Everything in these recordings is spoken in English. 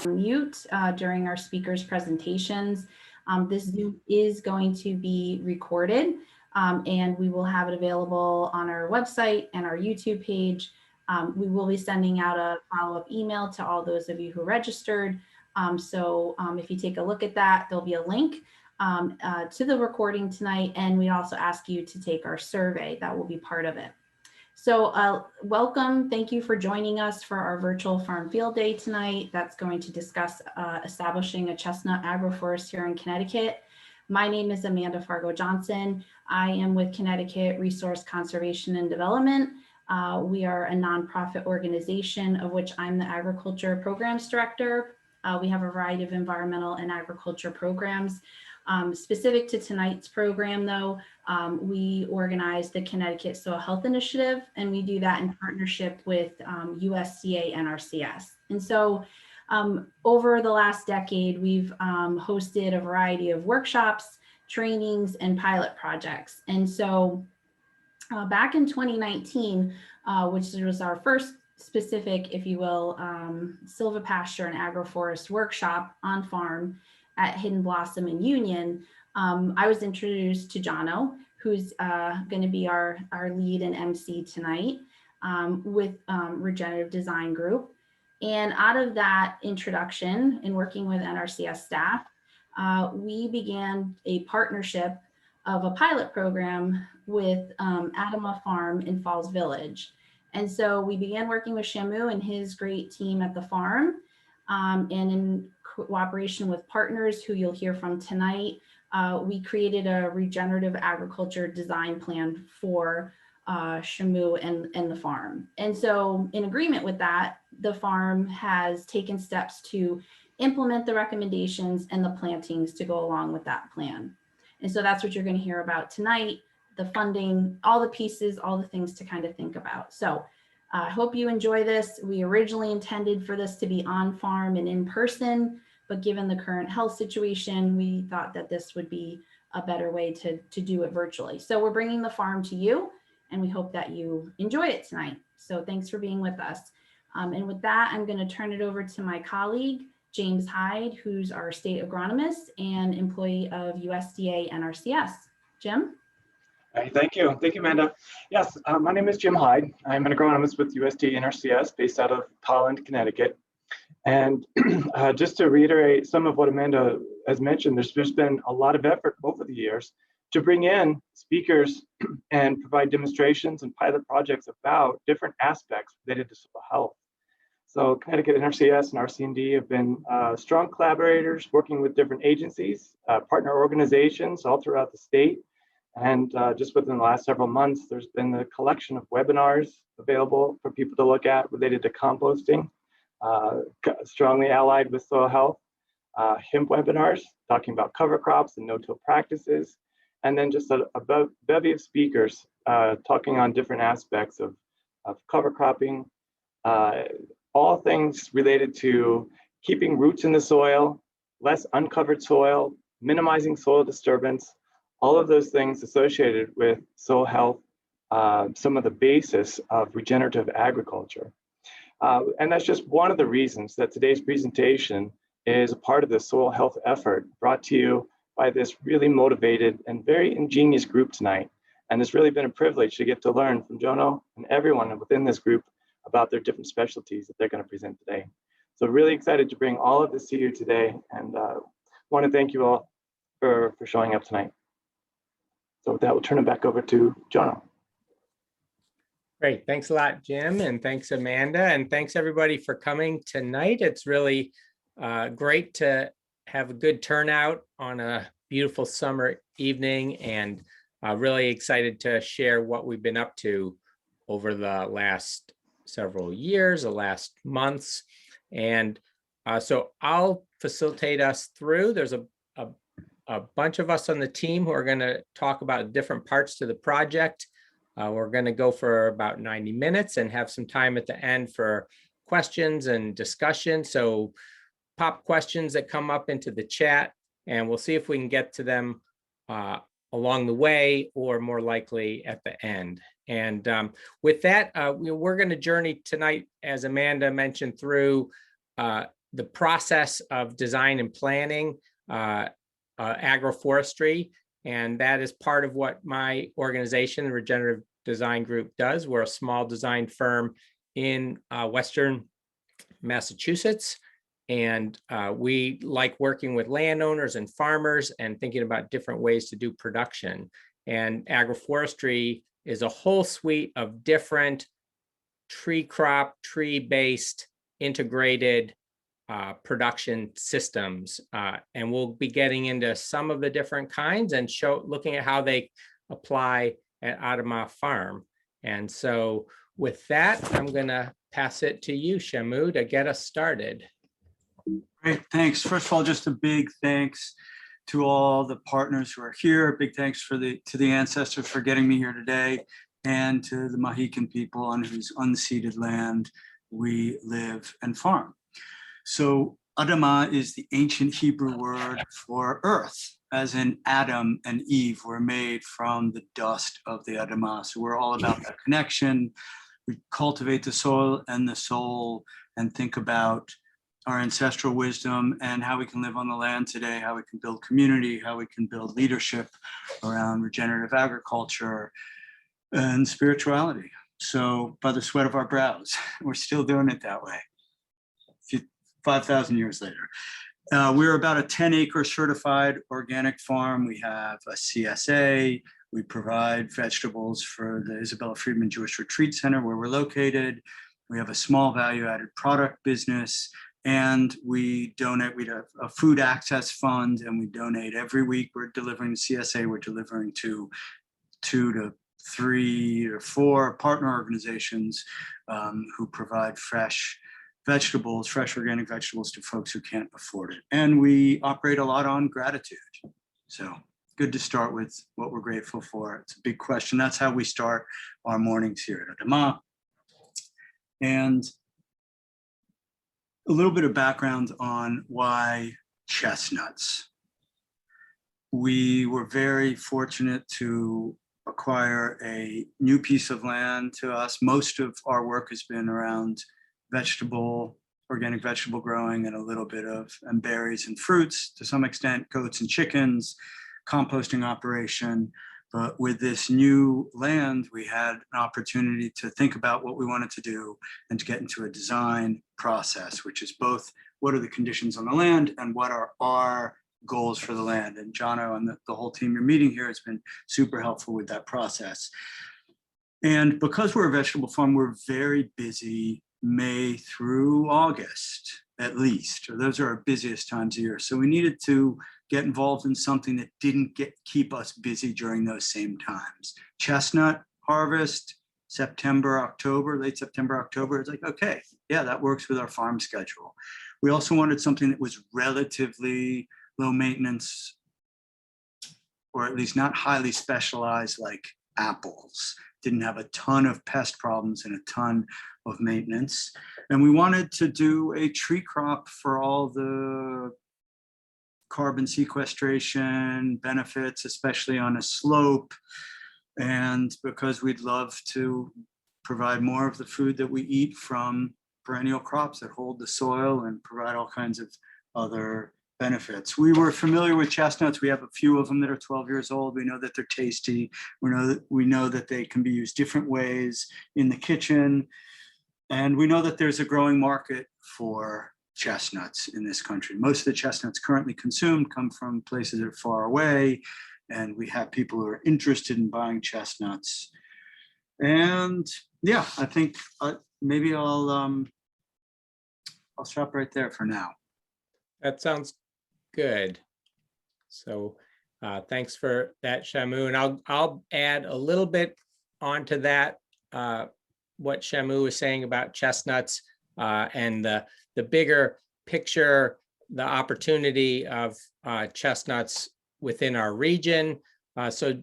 mute during our speakers' presentations. This Zoom is going to be recorded, and we will have it available on our website and our YouTube page. We will be sending out a follow-up email to all those of you who registered. So if you take a look at that, there'll be a link to the recording tonight, and we also ask you to take our survey. That will be part of it. So welcome. Thank you for joining us for our virtual farm field day tonight. That's going to discuss establishing a chestnut agroforest here in Connecticut. My name is Amanda Fargo Johnson. I am with Connecticut Resource Conservation and Development. We are a nonprofit organization of which I'm the Agriculture Programs Director. We have a variety of environmental and agriculture programs. Specific to tonight's program, though, we organize the Connecticut Soil Health Initiative, and we do that in partnership with USDA and RCS. And so over the last decade, we've hosted a variety of workshops, trainings, and pilot projects. And so back in 2019, which was our first specific, if you will, silvopasture and agroforest workshop on farm at Hidden Blossom in Union, I was introduced to Jono, who's going to be our lead and MC tonight with Regenerative Design Group. And out of that introduction and working with NRCS staff, we began a partnership of a pilot program with Adamah Farm in Falls Village. And so we began working with Shamu and his great team at the farm, and in cooperation with partners who you'll hear from tonight, we created a regenerative agriculture design plan for Shamu and the farm. And so in agreement with that, the farm has taken steps to implement the recommendations and the plantings to go along with that plan. And so that's what you're going to hear about tonight, the funding, all the pieces, all the things to kind of think about. So I hope you enjoy this. We originally intended for this to be on farm and in person, but given the current health situation, we thought that this would be a better way to do it virtually. So we're bringing the farm to you, and we hope that you enjoy it tonight. So thanks for being with us. And with that, I'm going to turn it over to my colleague, James Hyde, who's our state agronomist and employee of USDA and RCS. Jim? Hey, thank you. Thank you, Amanda. Yes, my name is Jim Hyde. I'm an agronomist with USDA and RCS based out of Holland, Connecticut. And just to reiterate some of what Amanda has mentioned, there's been a lot of effort over the years to bring in speakers and provide demonstrations and pilot projects about different aspects related to soil health. So Connecticut NRCS and RC&D have been strong collaborators working with different agencies, partner organizations all throughout the state. And just within the last several months, there's been a collection of webinars available for people to look at related to composting, strongly allied with soil health, hemp webinars talking about cover crops and no-till practices, and then just a bevy of speakers talking on different aspects of cover cropping, all things related to keeping roots in the soil, less uncovered soil, minimizing soil disturbance, all of those things associated with soil health, some of the basis of regenerative agriculture. And that's just one of the reasons that today's presentation is a part of the soil health effort brought to you by this really motivated and very ingenious group tonight. And it's really been a privilege to get to learn from Jono and everyone within this group about their different specialties that they're going to present today. So really excited to bring all of this to you today, and want to thank you all for showing up tonight. So with that, we'll turn it back over to Jono. Great. Thanks a lot, Jim. And thanks, Amanda. And thanks, everybody, for coming tonight. It's really great to have a good turnout on a beautiful summer evening, and really excited to share what we've been up to over the last several years, the last months. And so I'll facilitate us through. There's a bunch of us on the team who are going to talk about different parts to the project. We're going to go for about 90 minutes and have some time at the end for questions and discussion. So pop questions that come up into the chat, and we'll see if we can get to them along the way, or more likely at the end. And with that, we're going to journey tonight, as Amanda mentioned, through the process of design and planning, agroforestry, and that is part of what my organization, the Regenerative Design Group, does. We're a small design firm in Western Massachusetts, and we like working with landowners and farmers and thinking about different ways to do production. And agroforestry is a whole suite of different tree crop, tree-based integrated production systems. And we'll be getting into some of the different kinds and looking at how they apply at Adamah Farm. And so with that, I'm gonna pass it to you, Shamu, to get us started. Great, thanks. First of all, just a big thanks to all the partners who are here. Big thanks to the ancestors for getting me here today, and to the Mohican people on whose unceded land we live and farm. So Adamah is the ancient Hebrew word for earth, as in Adam and Eve were made from the dust of the Adamah. So we're all about that connection. We cultivate the soil and the soul and think about our ancestral wisdom and how we can live on the land today, how we can build community, how we can build leadership around regenerative agriculture and spirituality. So by the sweat of our brows, we're still doing it that way. 5,000 years later. We're about a 10-acre certified organic farm. We have a CSA. We provide vegetables for the Isabella Freedman Jewish Retreat Center where we're located. We have a small value-added product business, and we donate. We have a food access fund, and we donate every week. We're delivering to CSA. We're delivering to 2 to 3 or 4 partner organizations who provide fresh vegetables, fresh organic vegetables to folks who can't afford it. And we operate a lot on gratitude. So good to start with what we're grateful for. It's a big question. That's how we start our mornings here at Adamah. And a little bit of background on why chestnuts. We were very fortunate to acquire a new piece of land to us. Most of our work has been around organic vegetable growing, and a little bit of and berries and fruits, to some extent, goats and chickens, composting operation. But with this new land, we had an opportunity to think about what we wanted to do and to get into a design process, which is both what are the conditions on the land and what are our goals for the land. And Jono and the whole team you're meeting here has been super helpful with that process. And because we're a vegetable farm, we're very busy May through August, at least, or those are our busiest times of year. So we needed to get involved in something that didn't keep us busy during those same times. Chestnut harvest, September, October, late September, October. It's like, okay, yeah, that works with our farm schedule. We also wanted something that was relatively low maintenance, or at least not highly specialized, like apples. Didn't have a ton of pest problems and a ton of maintenance. And we wanted to do a tree crop for all the carbon sequestration benefits, especially on a slope. And because we'd love to provide more of the food that we eat from perennial crops that hold the soil and provide all kinds of other benefits. We were familiar with chestnuts. We have a few of them that are 12 years old. We know that they're tasty. We know that they can be used different ways in the kitchen. And we know that there's a growing market for chestnuts in this country. Most of the chestnuts currently consumed come from places that are far away. And we have people who are interested in buying chestnuts. And yeah, I think maybe I'll stop right there for now. That sounds good. So thanks for that, Shamu. And I'll add a little bit onto that, what Shamu was saying about chestnuts and the bigger picture, the opportunity of chestnuts within our region. So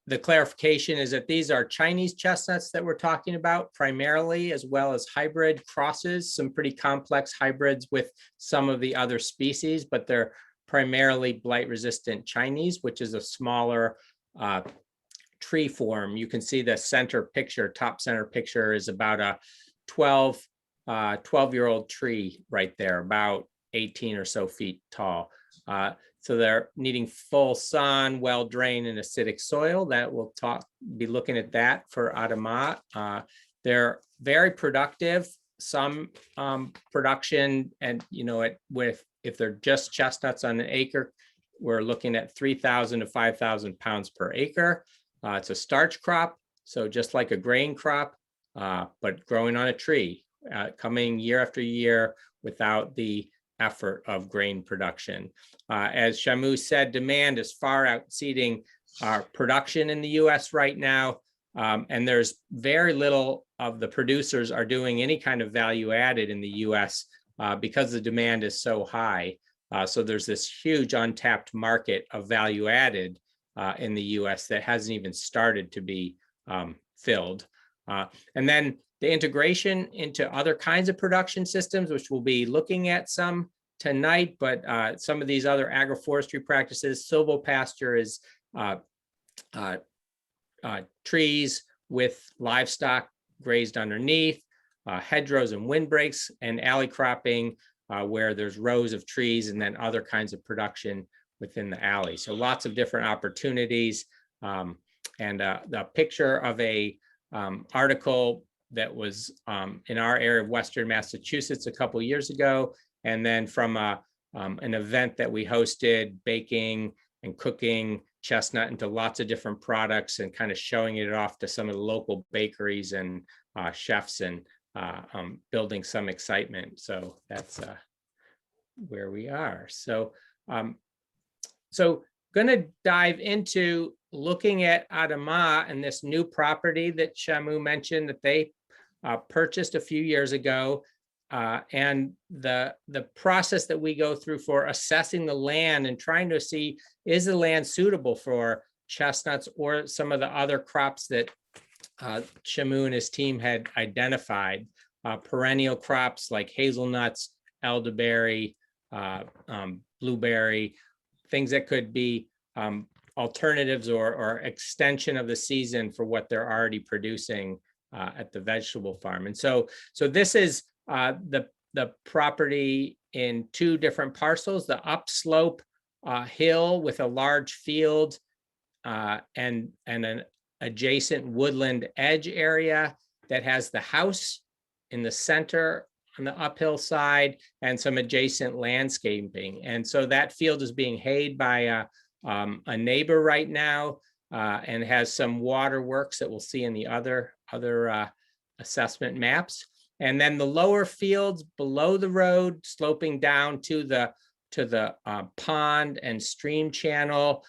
the clarification is that these are Chinese chestnuts that we're talking about primarily, as well as hybrid crosses, some pretty complex hybrids with some of the other species, but they're primarily blight-resistant Chinese, which is a smaller tree form. You can see the center picture, top center picture is about a 12 12-year-old tree right there, about 18 or so feet tall. So they're needing full sun, well-drained and acidic soil. That we'll be looking at that for Adamah. They're very productive. Some production, and if they're just chestnuts on an acre, we're looking at 3,000 to 5,000 pounds per acre. It's a starch crop, so just like a grain crop, but growing on a tree, coming year after year without the effort of grain production. As Shamu said, demand is far exceeding our production in the US right now. And there's very little of the producers are doing any kind of value added in the US because the demand is so high. So there's this huge untapped market of value added in the US that hasn't even started to be filled. And then the integration into other kinds of production systems, which we'll be looking at some tonight, but some of these other agroforestry practices, silvopasture is trees with livestock grazed underneath, hedgerows and windbreaks, and alley cropping where there's rows of trees and then other kinds of production within the alley. So lots of different opportunities. And the picture of a article that was in our area of Western Massachusetts a couple of years ago, and then from an event that we hosted, baking and cooking chestnut into lots of different products and kind of showing it off to some of the local bakeries and chefs and building some excitement. So that's where we are. So, going to dive into looking at Adamah and this new property that Shamu mentioned that they purchased a few years ago, and the process that we go through for assessing the land and trying to see, is the land suitable for chestnuts or some of the other crops that Shamu and his team had identified, perennial crops like hazelnuts, elderberry, blueberry, things that could be alternatives or extension of the season for what they're already producing at the vegetable farm. And so this is the property in two different parcels, the upslope hill with a large field and an adjacent woodland edge area that has the house in the center on the uphill side and some adjacent landscaping. And so that field is being hayed by a neighbor right now and has some waterworks that we'll see in the other assessment maps. And then the lower fields below the road sloping down to the pond and stream channel.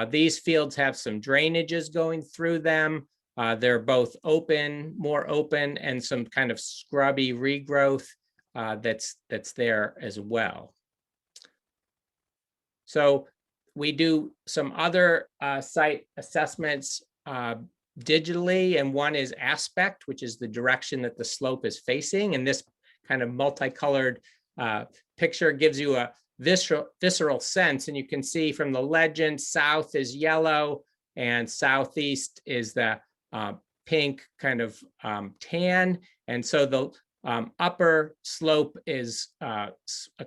These fields have some drainages going through them. They're both more open, and some kind of scrubby regrowth that's there as well. So we do some other site assessments digitally, and one is aspect, which is the direction that the slope is facing. And this kind of multicolored picture gives you a visceral sense. And you can see from the legend, south is yellow and southeast is the pink kind of tan. And so the upper slope is a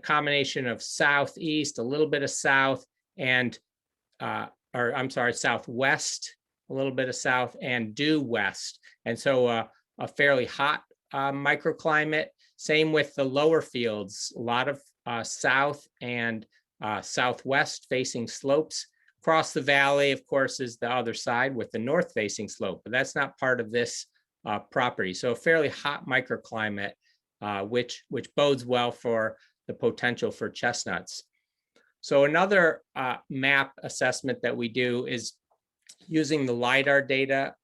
combination of southeast, a little bit of south, and southwest, a little bit of south, and due west. And so a fairly hot microclimate. Same with the lower fields, a lot of south and southwest facing slopes. Across the valley, of course, is the other side with the north facing slope, but that's not part of this property. So a fairly hot microclimate, which bodes well for the potential for chestnuts. So another map assessment that we do is using the LiDAR data,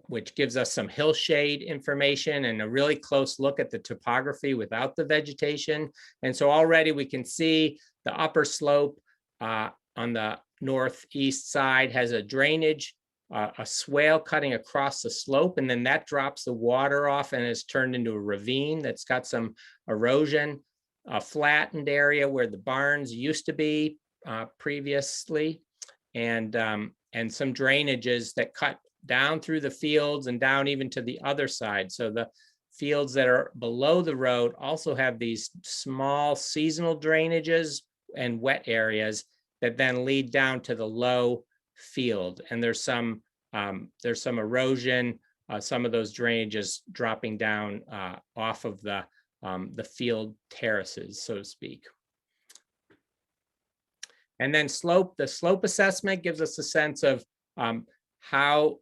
which gives us some hillshade information and a really close look at the topography without the vegetation. And so already we can see the upper slope on the northeast side has a drainage, a swale cutting across the slope, and then that drops the water off and is turned into a ravine that's got some erosion, a flattened area where the barns used to be previously, and some drainages that cut down through the fields and down even to the other side. So the fields that are below the road also have these small seasonal drainages and wet areas that then lead down to the low field. And there's some erosion, some of those drainages dropping down off of the field terraces, so to speak. And then the slope assessment gives us a sense of how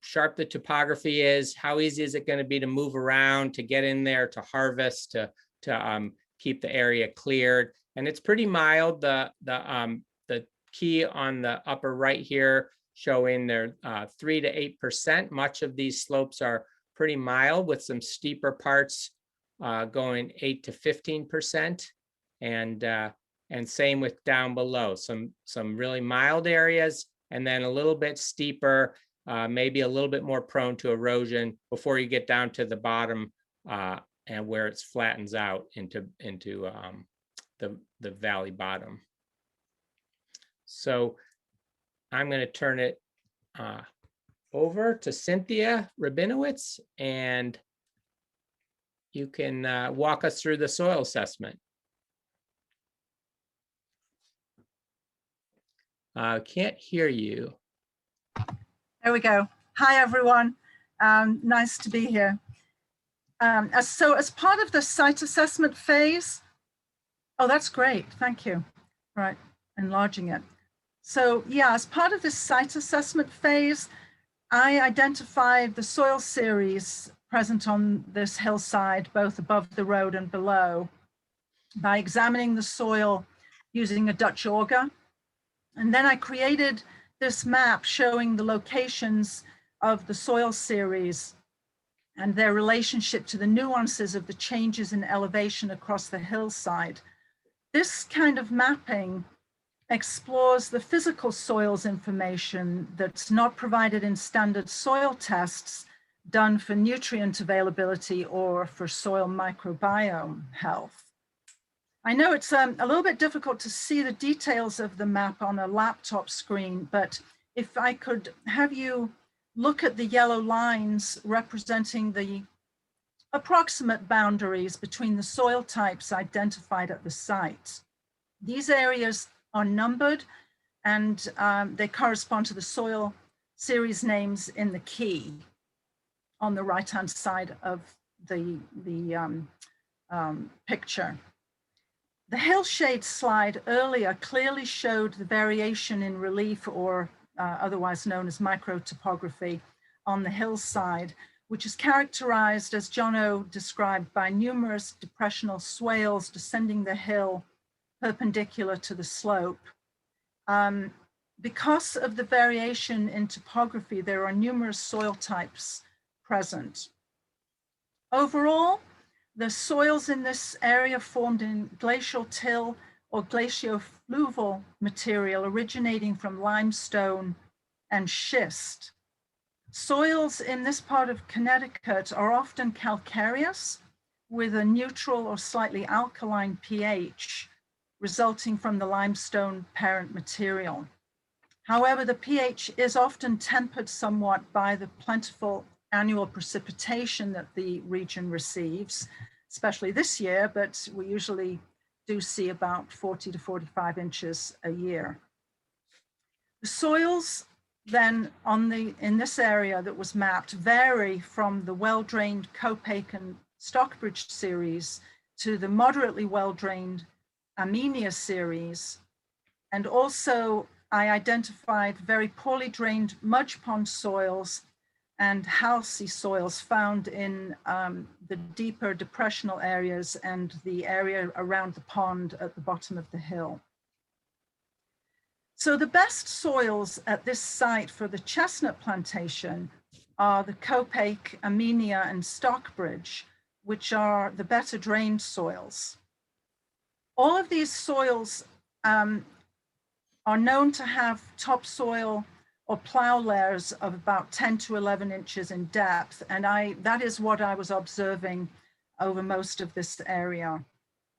sharp the topography is, how easy is it going to be to move around, to get in there, to harvest, to keep the area cleared. And it's pretty mild. The key on the upper right here showing they're 3 to 8%. Much of these slopes are pretty mild, with some steeper parts going 8 to 15%. And same with down below, some really mild areas, and then a little bit steeper, maybe a little bit more prone to erosion before you get down to the bottom and where it flattens out into the valley bottom. So I'm going to turn it over to Cynthia Rabinowitz, and you can walk us through the soil assessment. Can't hear you. There we go. Hi, everyone. Nice to be here. So as part of the site assessment phase, oh, that's great. Thank you. Right, enlarging it. So yeah, as part of this site assessment phase, I identified the soil series present on this hillside, both above the road and below, by examining the soil using a Dutch auger. And then I created this map showing the locations of the soil series and their relationship to the nuances of the changes in elevation across the hillside. This kind of mapping explores the physical soils information that's not provided in standard soil tests done for nutrient availability or for soil microbiome health. I know it's a little bit difficult to see the details of the map on a laptop screen, but if I could have you look at the yellow lines representing the approximate boundaries between the soil types identified at the site. These areas are numbered, and they correspond to the soil series names in the key on the right-hand side of the picture. The hillshade slide earlier clearly showed the variation in relief, or otherwise known as microtopography, on the hillside, which is characterized, as Jono described, by numerous depressional swales descending the hill perpendicular to the slope. Because of the variation in topography, there are numerous soil types present. Overall, the soils in this area formed in glacial till or glaciofluval material originating from limestone and schist. Soils in this part of Connecticut are often calcareous with a neutral or slightly alkaline pH resulting from the limestone parent material. However, the pH is often tempered somewhat by the plentiful annual precipitation that the region receives, especially this year, but we usually do see about 40 to 45 inches a year. The soils then in this area that was mapped vary from the well-drained Copac and Stockbridge series to the moderately well-drained Armenia series. And also I identified very poorly drained mudge pond soils and halsey soils found in the deeper depressional areas and the area around the pond at the bottom of the hill. So the best soils at this site for the chestnut plantation are the Copac, Armenia, and Stockbridge, which are the better drained soils. All of these soils are known to have topsoil or plow layers of about 10 to 11 inches in depth. And that is what I was observing over most of this area.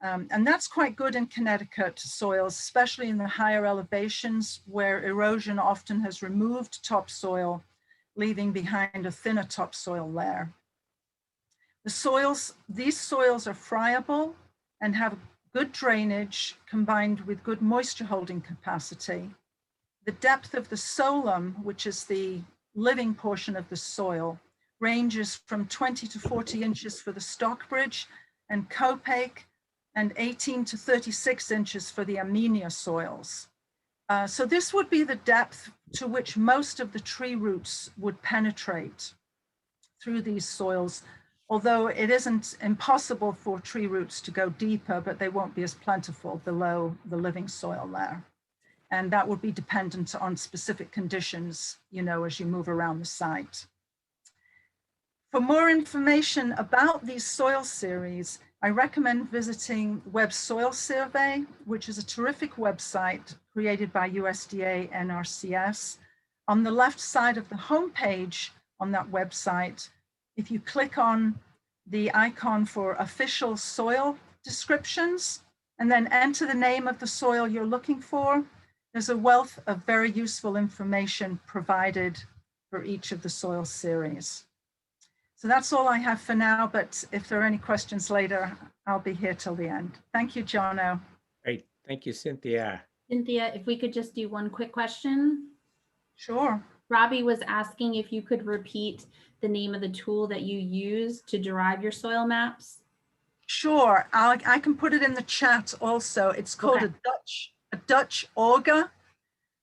And that's quite good in Connecticut soils, especially in the higher elevations where erosion often has removed topsoil, leaving behind a thinner topsoil layer. These soils are friable and have good drainage combined with good moisture holding capacity. The depth of the solum, which is the living portion of the soil, ranges from 20 to 40 inches for the Stockbridge and Copache, and 18 to 36 inches for the Armenia soils. So this would be the depth to which most of the tree roots would penetrate through these soils, although it isn't impossible for tree roots to go deeper, but they won't be as plentiful below the living soil there. And that would be dependent on specific conditions, you know, as you move around the site. For more information about these soil series, I recommend visiting Web Soil Survey, which is a terrific website created by USDA and RCS. On the left side of the homepage on that website, if you click on the icon for official soil descriptions and then enter the name of the soil you're looking for, there's a wealth of very useful information provided for each of the soil series. So that's all I have for now, but if there are any questions later, I'll be here till the end. Thank you, Jono. Great. Thank you, Cynthia. Cynthia, if we could just do one quick question. Sure. Robbie was asking if you could repeat the name of the tool that you use to derive your soil maps. Sure, I can put it in the chat also. It's called a Dutch auger,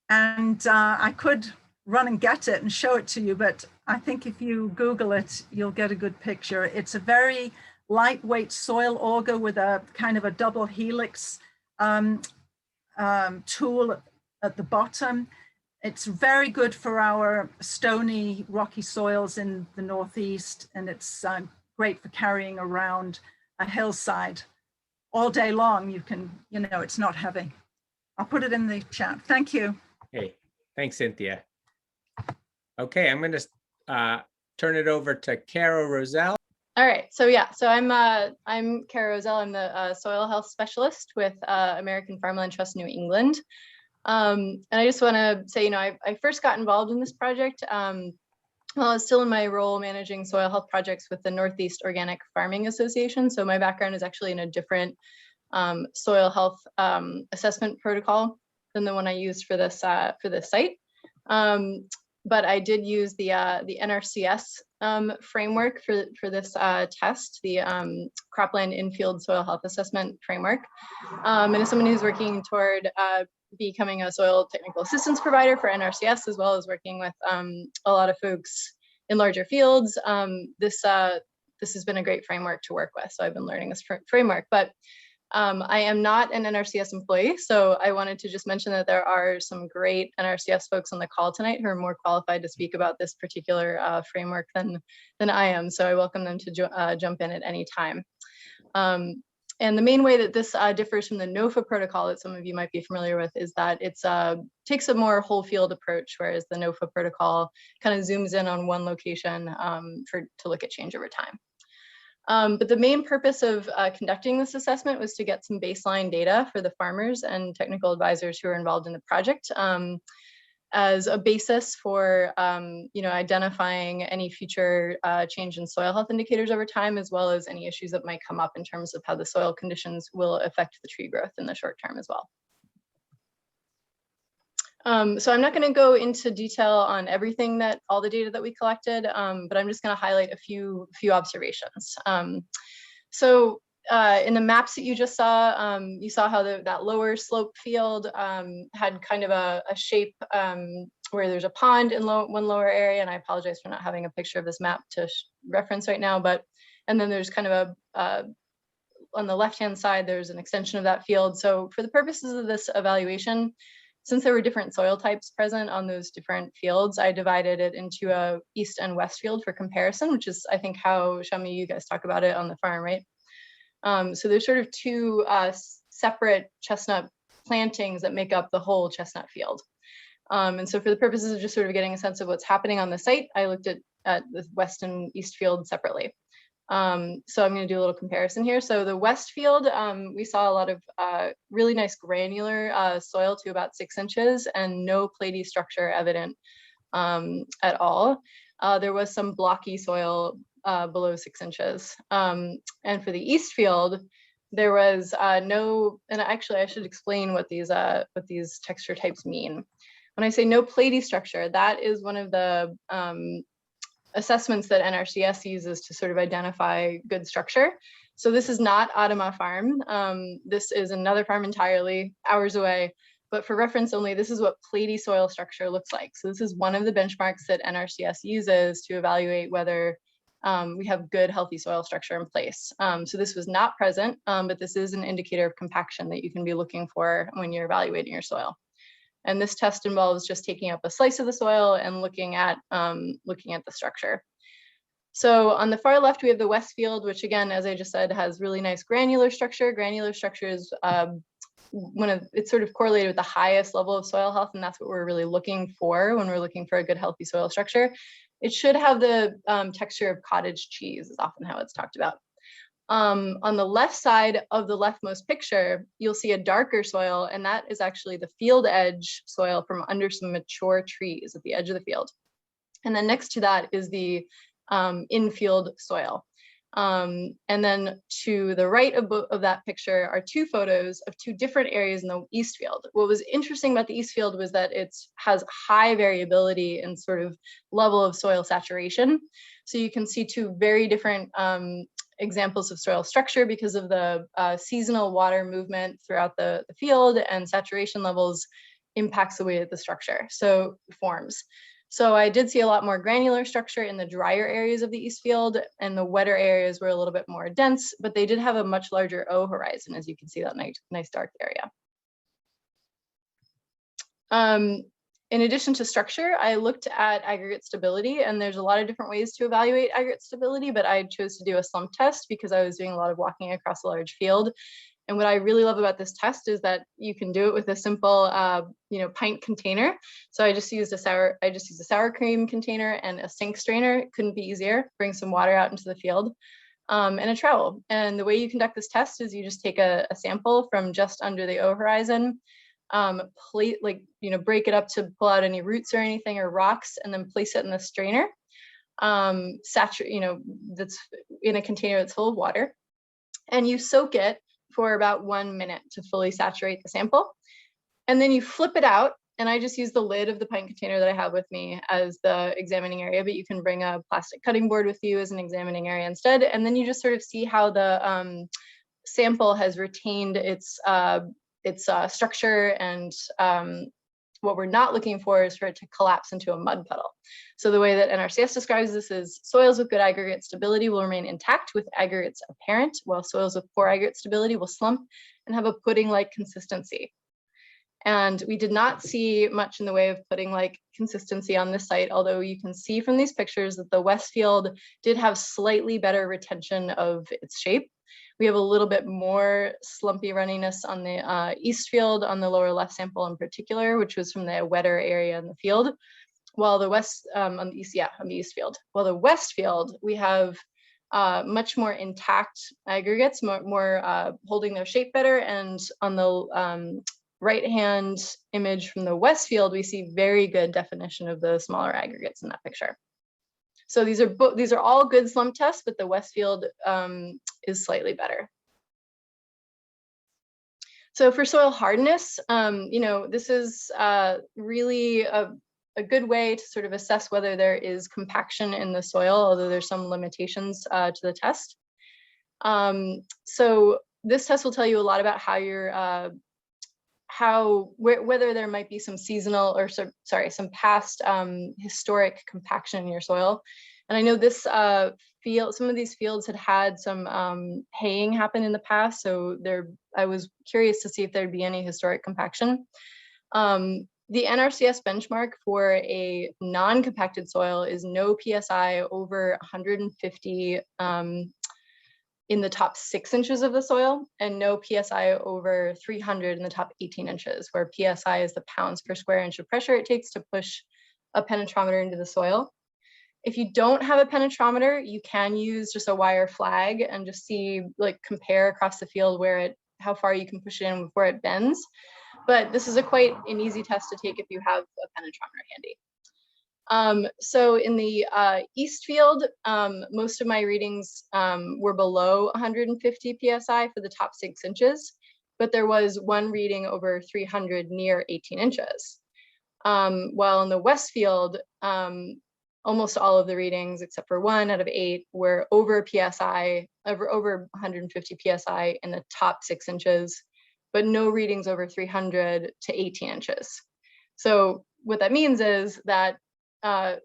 and I could run and get it and show it to you, but I think if you Google it, you'll get a good picture. It's a very lightweight soil auger with a kind of a double helix tool at the bottom. It's very good for our stony, rocky soils in the Northeast, and it's great for carrying around a hillside all day long. You can, you know, it's not heavy. I'll put it in the chat. Thank you. Hey, thanks, Cynthia. Okay, I'm going to turn it over to Cara Roselle. All right, so yeah, so I'm Cara Roselle. I'm the soil health specialist with American Farmland Trust New England. And I just want to say, you know, I first got involved in this project while I was still in my role managing soil health projects with the Northeast Organic Farming Association. So my background is actually in a different soil health assessment protocol than the one I used for this site. But I did use the NRCS framework for this test, the Cropland Infield Soil Health Assessment Framework. And as someone who's working toward becoming a soil technical assistance provider for NRCS, as well as working with a lot of folks in larger fields, this has been a great framework to work with. So I've been learning this framework, but I am not an NRCS employee, so I wanted to just mention that there are some great NRCS folks on the call tonight who are more qualified to speak about this particular framework than I am. So I welcome them to jump in at any time. And the main way that this differs from the NOFA protocol that some of you might be familiar with is that it takes a more whole field approach, whereas the NOFA protocol kind of zooms in on one location to look at change over time. But the main purpose of conducting this assessment was to get some baseline data for the farmers and technical advisors who are involved in the project as a basis for you know, identifying any future change in soil health indicators over time, as well as any issues that might come up in terms of how the soil conditions will affect the tree growth in the short term as well. So I'm not going to go into detail on everything all the data that we collected, but I'm just going to highlight a few observations. So in the maps that you just saw, you saw how that lower slope field had kind of a shape where there's a pond in one lower area, and I apologize for not having a picture of this map to reference right now, and then there's kind of on the left-hand side, there's an extension of that field. So for the purposes of this evaluation, since there were different soil types present on those different fields, I divided it into a east and west field for comparison, which is, I think, how, Shami, you guys talk about it on the farm, right? So there's sort of two separate chestnut plantings that make up the whole chestnut field. And so for the purposes of just sort of getting a sense of what's happening on the site, I looked at the west and east field separately. So I'm going to do a little comparison here. So the west field, we saw a lot of really nice granular soil to about 6 inches and no platy structure evident at all. There was some blocky soil below 6 inches. And for the east field, there was no, and actually I should explain what these texture types mean. When I say no platy structure, that is one of the assessments that NRCS uses to sort of identify good structure. So this is not Adamah farm. This is another farm entirely, hours away. But for reference only, this is what platy soil structure looks like. So this is one of the benchmarks that NRCS uses to evaluate whether we have good, healthy soil structure in place. So this was not present, but this is an indicator of compaction that you can be looking for when you're evaluating your soil. And this test involves just taking up a slice of the soil and looking at the structure. So on the far left, we have the west field, which again, as I just said, has really nice granular structure. Granular structure is it's sort of correlated with the highest level of soil health, and that's what we're really looking for when we're looking for a good, healthy soil structure. It should have the texture of cottage cheese, is often how it's talked about. On the left side of the leftmost picture, you'll see a darker soil, and that is actually the field edge soil from under some mature trees at the edge of the field. And then next to that is the infield soil. And then to the right of that picture are two photos of two different areas in the east field. What was interesting about the east field was that it has high variability in sort of level of soil saturation. So you can see two very different examples of soil structure because of the seasonal water movement throughout the field, and saturation levels impacts the way that the structure forms. So I did see a lot more granular structure in the drier areas of the east field, and the wetter areas were a little bit more dense, but they did have a much larger O horizon, as you can see that nice dark area. In addition to structure, I looked at aggregate stability, and there's a lot of different ways to evaluate aggregate stability, but I chose to do a slump test because I was doing a lot of walking across a large field. And what I really love about this test is that you can do it with a simple, pint container. So I just used a sour cream container and a sink strainer. It couldn't be easier. Bring some water out into the field, and a trowel. And the way you conduct this test is you just take a sample from just under the O horizon, break it up to pull out any roots or anything or rocks, and then place it in the strainer. That's in a container that's full of water, and you soak it for about 1 minute to fully saturate the sample. And then you flip it out, and I just use the lid of the pint container that I have with me as the examining area, but you can bring a plastic cutting board with you as an examining area instead. And then you just sort of see how the sample has retained its structure, and what we're not looking for is for it to collapse into a mud puddle. So the way that NRCS describes this is soils with good aggregate stability will remain intact with aggregates apparent, while soils with poor aggregate stability will slump and have a pudding-like consistency. And we did not see much in the way of pudding-like consistency on this site, although you can see from these pictures that the west field did have slightly better retention of its shape. We have a little bit more slumpy runniness on the east field, on the lower left sample in particular, which was from the wetter area in the field, while the west, on the east field. While the west field, we have much more intact aggregates, more holding their shape better. And on the right-hand image from the west field, we see very good definition of the smaller aggregates in that picture. So these are all good slump tests, but the west field is slightly better. So for soil hardness, this is really a good way to sort of assess whether there is compaction in the soil, although there's some limitations to the test. So this test will tell you a lot about how whether there might be some seasonal or some past historic compaction in your soil. And I know this some of these fields had some haying happen in the past, so I was curious to see if there'd be any historic compaction. The NRCS benchmark for a non-compacted soil is no PSI over 150 in the top 6 inches of the soil, and no PSI over 300 in the top 18 inches, where PSI is the pounds per square inch of pressure it takes to push a penetrometer into the soil. If you don't have a penetrometer, you can use just a wire flag and just compare across the field how far you can push it in before it bends. But this is quite an easy test to take if you have a penetrometer handy. So in the east field, most of my readings were below 150 PSI for the top 6 inches, but there was one reading over 300 near 18 inches. While in the west field, almost all of the readings, except for 1 out of 8, were over PSI, over 150 PSI in the top 6 inches, but no readings over 300 to 18 inches. So what that means is that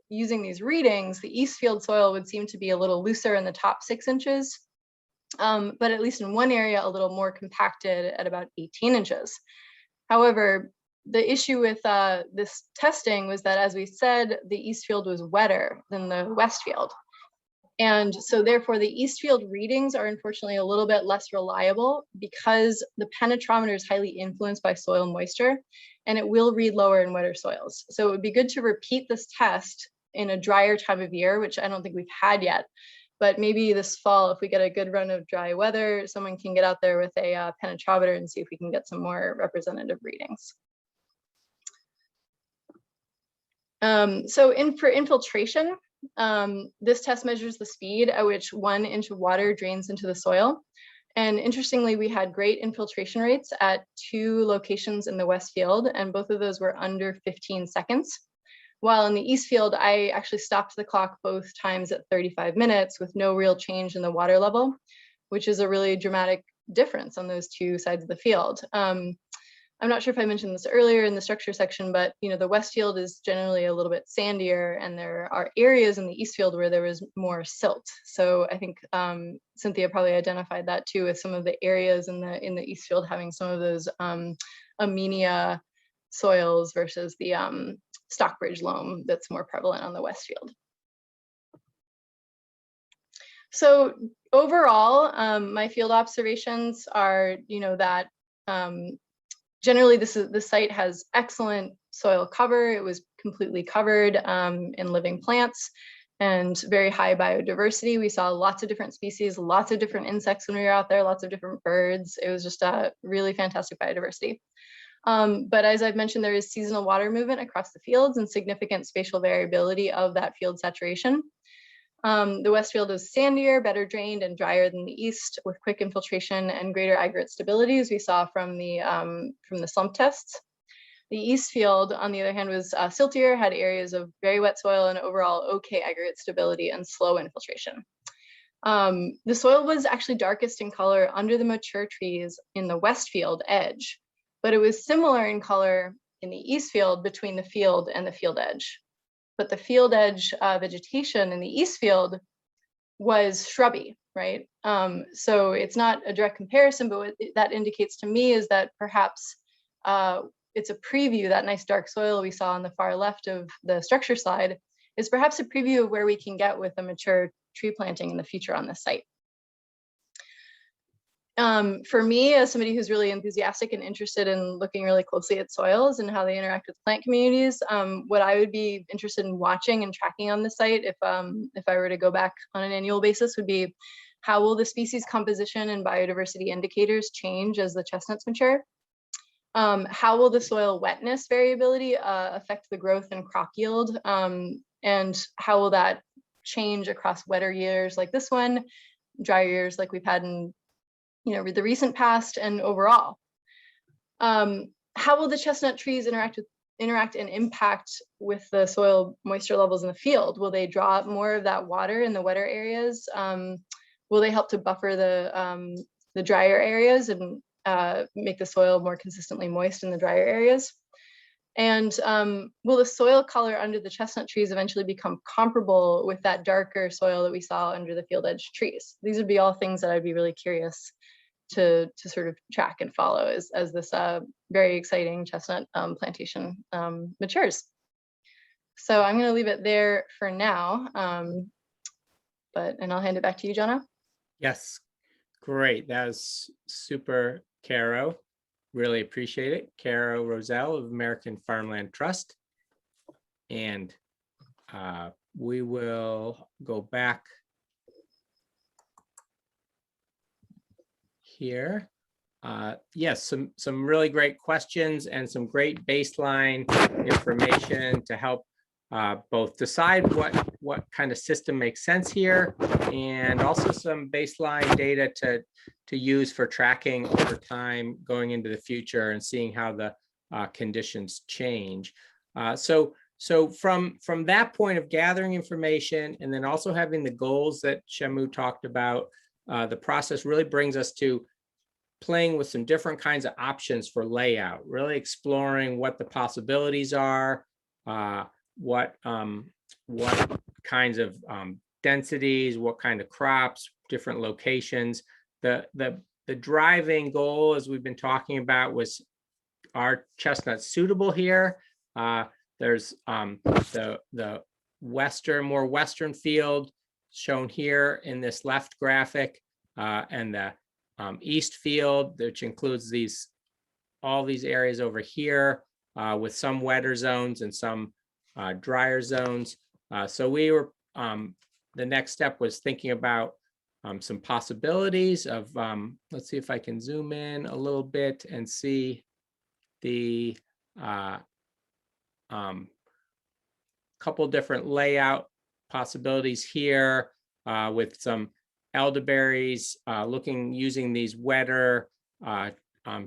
using these readings, the east field soil would seem to be a little looser in the top 6 inches, but at least in one area, a little more compacted at about 18 inches. However, the issue with this testing was that, as we said, the east field was wetter than the west field. And so therefore the east field readings are unfortunately a little bit less reliable because the penetrometer is highly influenced by soil moisture, and it will read lower in wetter soils. So it would be good to repeat this test in a drier time of year, which I don't think we've had yet. But maybe this fall, if we get a good run of dry weather, someone can get out there with a penetrometer and see if we can get some more representative readings. For infiltration, this test measures the speed at which 1 inch of water drains into the soil. And interestingly, we had great infiltration rates at 2 locations in the west field, and both of those were under 15 seconds. While in the east field, I actually stopped the clock both times at 35 minutes with no real change in the water level, which is a really dramatic difference on those 2 sides of the field. I'm not sure if I mentioned this earlier in the structure section, but the west field is generally a little bit sandier, and there are areas in the east field where there was more silt. So I think Cynthia probably identified that too, with some of the areas in the east field having some of those amenia soils versus the Stockbridge loam that's more prevalent on the west field. So overall, my field observations are, that generally the site has excellent soil cover. It was completely covered in living plants and very high biodiversity. We saw lots of different species, lots of different insects when we were out there, lots of different birds. It was just a really fantastic biodiversity. But as I've mentioned, there is seasonal water movement across the fields and significant spatial variability of that field saturation. The west field is sandier, better drained, and drier than the east, with quick infiltration and greater aggregate stability, as we saw from the slump tests. The east field, on the other hand, was siltier, had areas of very wet soil and overall okay aggregate stability and slow infiltration. The soil was actually darkest in color under the mature trees in the west field edge, but it was similar in color in the east field between the field and the field edge. But the field edge vegetation in the east field was shrubby, right? So it's not a direct comparison, but what that indicates to me is that perhaps it's a preview, that nice dark soil we saw on the far left of the structure slide is perhaps a preview of where we can get with a mature tree planting in the future on this site. For me, as somebody who's really enthusiastic and interested in looking really closely at soils and how they interact with plant communities, what I would be interested in watching and tracking on the site, if I were to go back on an annual basis, would be how will the species composition and biodiversity indicators change as the chestnuts mature? How will the soil wetness variability affect the growth and crop yield? And how will that change across wetter years like this one, drier years like we've had in the recent past, and overall? How will the chestnut trees interact and impact with the soil moisture levels in the field? Will they draw up more of that water in the wetter areas? Will they help to buffer the drier areas and make the soil more consistently moist in the drier areas? And will the soil color under the chestnut trees eventually become comparable with that darker soil that we saw under the field edge trees? These would be all things that I'd be really curious to sort of track and follow as this very exciting chestnut plantation matures. So I'm going to leave it there for now, and I'll hand it back to you, Jono. Yes, great. That was super, Caro. Really appreciate it. Caro Roselle of American Farmland Trust. And we will go back here. Yes, some really great questions and some great baseline information to help both decide what kind of system makes sense here, and also some baseline data to use for tracking over time going into the future and seeing how the conditions change. So from that point of gathering information and then also having the goals that Shamu talked about, the process really brings us to playing with some different kinds of options for layout, really exploring what the possibilities are, what kinds of densities, what kind of crops, different locations. The driving goal, as we've been talking about, was, are chestnuts suitable here? There's the more western field shown here in this left graphic, and the east field, which includes all these areas over here, with some wetter zones and some drier zones. So we were, the next step was thinking about some possibilities of, let's see if I can zoom in a little bit and see the couple different layout possibilities here, with some elderberries, using these wetter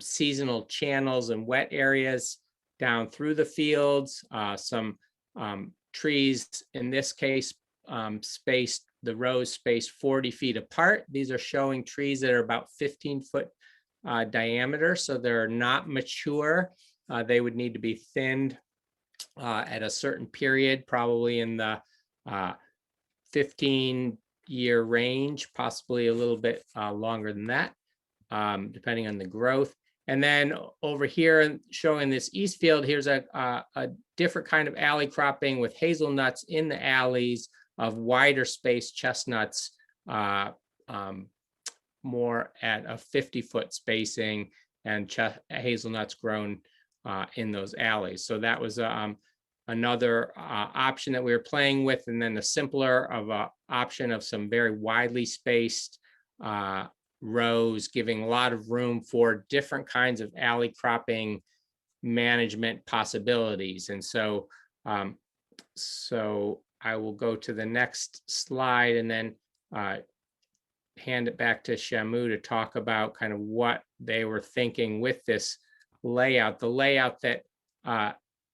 seasonal channels and wet areas down through the fields, some trees, in this case, the rows spaced 40 feet apart. These are showing trees that are about 15-foot diameter, so they're not mature. They would need to be thinned at a certain period, probably in the 15-year range, possibly a little bit longer than that, depending on the growth. And then over here, showing this east field, here's a different kind of alley cropping with hazelnuts in the alleys of wider spaced chestnuts, more at a 50-foot spacing, and hazelnuts grown in those alleys. So that was another option that we were playing with, and then the simpler of option of some very widely spaced rows, giving a lot of room for different kinds of alley cropping management possibilities. And so, so I will go to the next slide and then hand it back to Shamu to talk about kind of what they were thinking with this layout. The layout that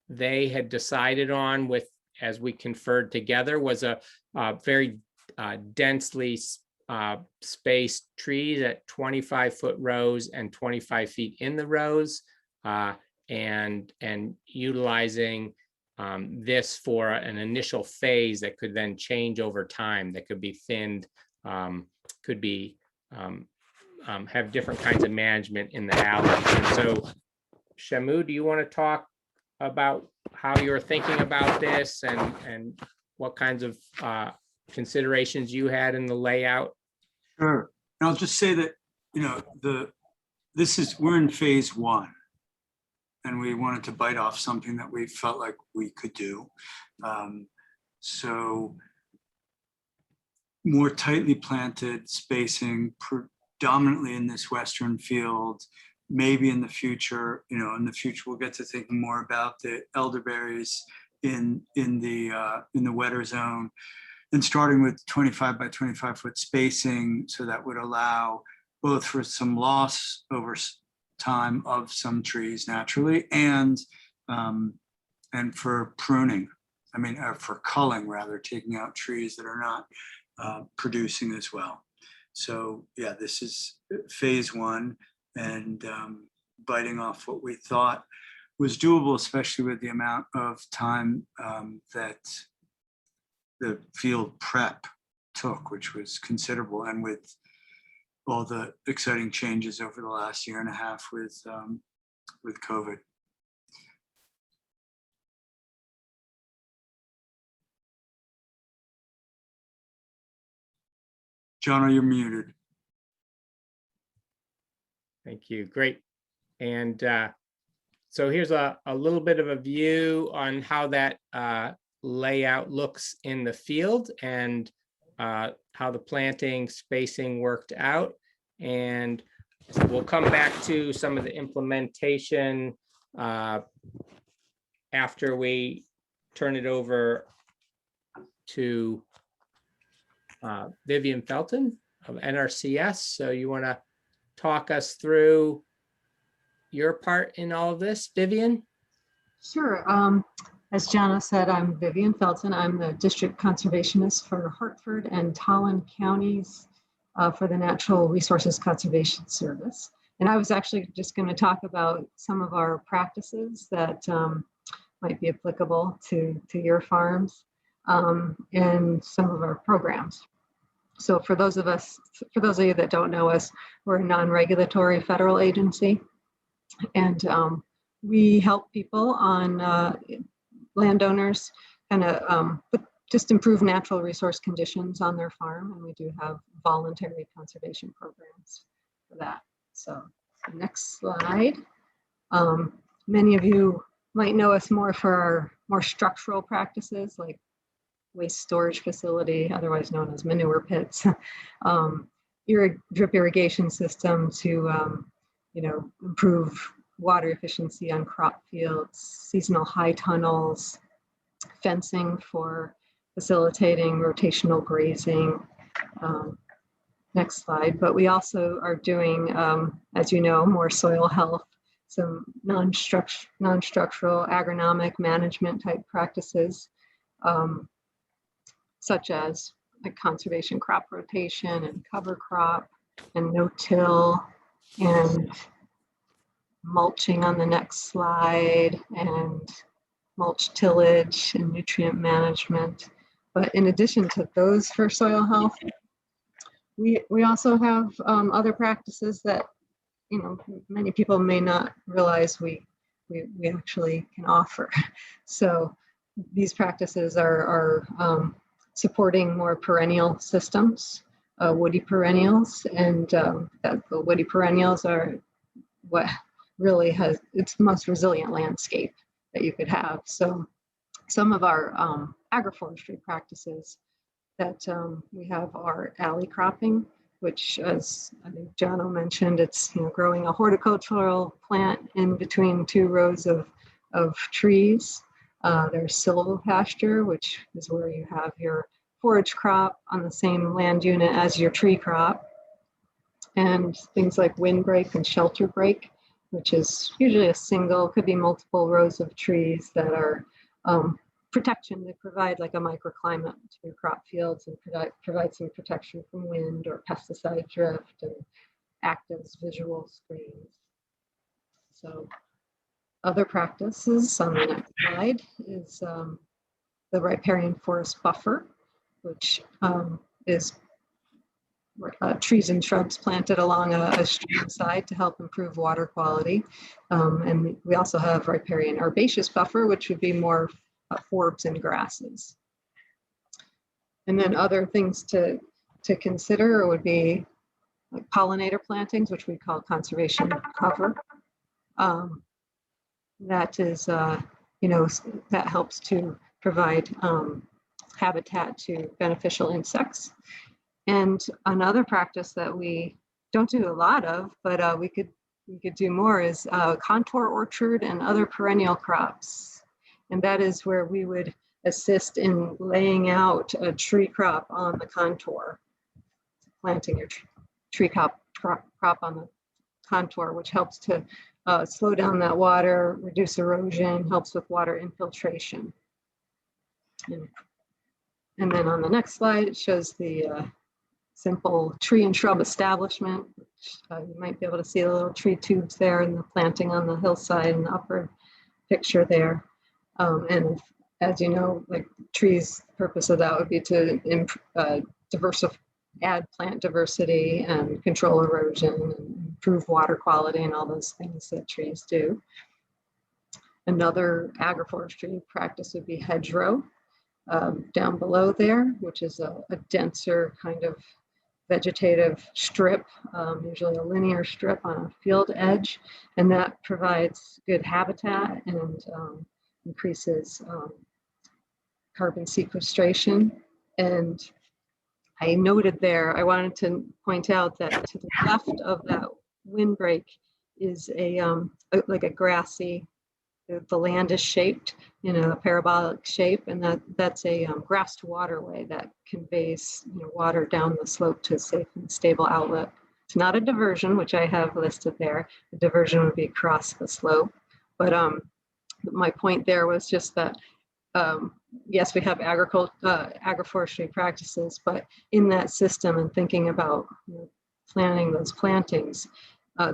they had decided on with, as we conferred together, was a very densely spaced trees at 25-foot rows and 25 feet in the rows, and utilizing this for an initial phase that could then change over time, that could be thinned, could be have different kinds of management in the alleys. And so, Shamu, do you want to talk about how you're thinking about this and what kinds of considerations you had in the layout? Sure. And I'll just say that, you know, we're in phase one, and we wanted to bite off something that we felt like we could do. So more tightly planted spacing, predominantly in this western field. Maybe in the future, we'll get to thinking more about the elderberries in the wetter zone, and starting with 25 by 25 foot spacing. So that would allow both for some loss over time of some trees naturally, and for pruning. For culling rather, taking out trees that are not producing as well. So yeah, this is phase one, and biting off what we thought was doable, especially with the amount of time that the field prep took, which was considerable, and with all the exciting changes over the last year and a half with COVID. John, you're muted. Thank you. Great. And so here's a little bit of a view on how that layout looks in the field, and how the planting spacing worked out. And we'll come back to some of the implementation after we turn it over to Vivian Felton of NRCS. So you want to talk us through your part in all of this, Vivian? Sure. As Jana said, I'm Vivian Felton. I'm the district conservationist for Hartford and Tolland counties for the Natural Resources Conservation Service. And I was actually just going to talk about some of our practices that might be applicable to your farms and some of our programs. So for those of you that don't know us, we're a non-regulatory federal agency, and we help people on landowners kind of just improve natural resource conditions on their farm, and we do have voluntary conservation programs for that. So next slide. Many of you might know us more for our more structural practices like waste storage facility, otherwise known as manure pits, drip irrigation system to improve water efficiency on crop fields, seasonal high tunnels, fencing for facilitating rotational grazing. Next slide. But we also are doing, as you know, more soil health, some non-structural agronomic management type practices, such as like conservation crop rotation and cover crop and no-till and mulching on the next slide, and mulch tillage and nutrient management. But in addition to those for soil health, we also have other practices that many people may not realize we actually can offer. So these practices are supporting more perennial systems, woody perennials, and the woody perennials are what really it's the most resilient landscape that you could have. So some of our agroforestry practices that we have are alley cropping, which, as I think Jono mentioned, it's growing a horticultural plant in between two rows of trees. There's silvopasture, which is where you have your forage crop on the same land unit as your tree crop, and things like windbreak and shelter break, which is usually a single, could be multiple rows of trees that are protection. They provide like a microclimate to your crop fields and provide some protection from wind or pesticide drift, and act as visual screens. So other practices on the next slide is the riparian forest buffer, which is trees and shrubs planted along a stream side to help improve water quality. And we also have riparian herbaceous buffer, which would be more forbs and grasses. And then other things to consider would be like pollinator plantings, which we call conservation cover. That is, that helps to provide habitat to beneficial insects. And another practice that we don't do a lot of, but we could do more, is contour orchard and other perennial crops. And that is where we would assist in laying out a tree crop on the contour, planting your tree crop on the contour, which helps to slow down that water, reduce erosion, helps with water infiltration. And then on the next slide, it shows the simple tree and shrub establishment, which you might be able to see the little tree tubes there and the planting on the hillside in the upper picture there. And as you know, like trees, the purpose of that would be to add plant diversity and control erosion and improve water quality and all those things that trees do. Another agroforestry practice would be hedgerow down below there, which is a denser kind of vegetative strip, usually a linear strip on a field edge, and that provides good habitat and increases carbon sequestration. And I noted there, I wanted to point out that to the left of that windbreak is like a grassy the land is shaped in a parabolic shape, and that's a grassed waterway that conveys water down the slope to a safe and stable outlet. It's not a diversion, which I have listed there. The diversion would be across the slope. But my point there was just that, yes, we have agroforestry practices, but in that system and thinking about planning those plantings,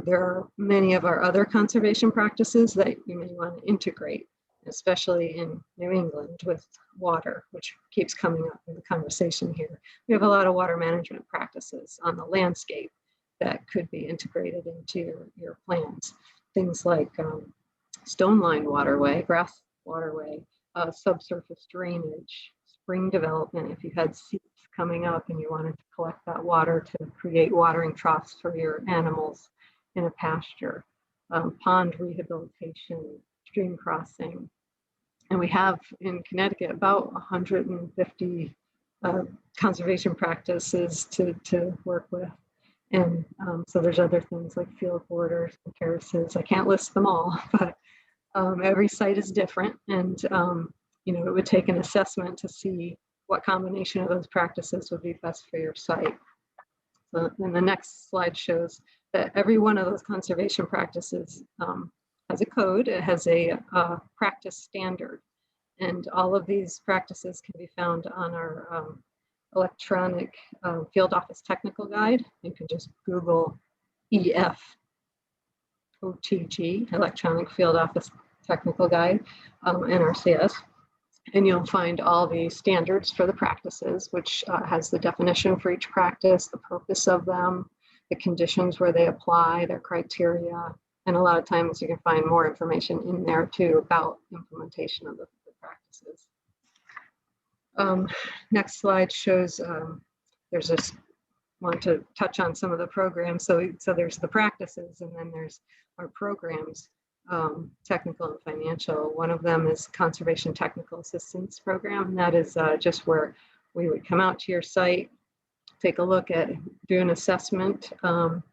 there are many of our other conservation practices that you may want to integrate, especially in New England with water, which keeps coming up in the conversation here. We have a lot of water management practices on the landscape that could be integrated into your plans. Things like stone-lined waterway, grass waterway, subsurface drainage, spring development. If you had seeps coming up and you wanted to collect that water to create watering troughs for your animals in a pasture, pond rehabilitation, stream crossing. And we have in Connecticut about 150 conservation practices to work with. And so there's other things like field borders and terraces. I can't list them all, but every site is different. And, it would take an assessment to see what combination of those practices would be best for your site. So then the next slide shows that every one of those conservation practices has a code. It has a practice standard. And all of these practices can be found on our electronic field office technical guide. You can just Google EFOTG, electronic field office technical guide, NRCS, and you'll find all the standards for the practices, which has the definition for each practice, the purpose of them, the conditions where they apply, their criteria, and a lot of times you can find more information in there too about implementation of the practices. Next slide shows there's this, want to touch on some of the programs. So there's the practices, and then there's our programs, technical and financial. One of them is Conservation Technical Assistance Program. And that is just where we would come out to your site, take a look at, do an assessment of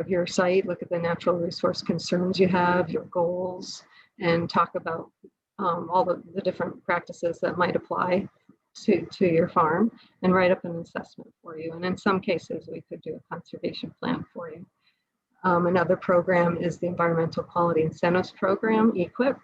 your site, look at the natural resource concerns you have, your goals, and talk about all the different practices that might apply to your farm, and write up an assessment for you. And in some cases, we could do a conservation plan for you. Another program is the Environmental Quality Incentives Program, EQIP.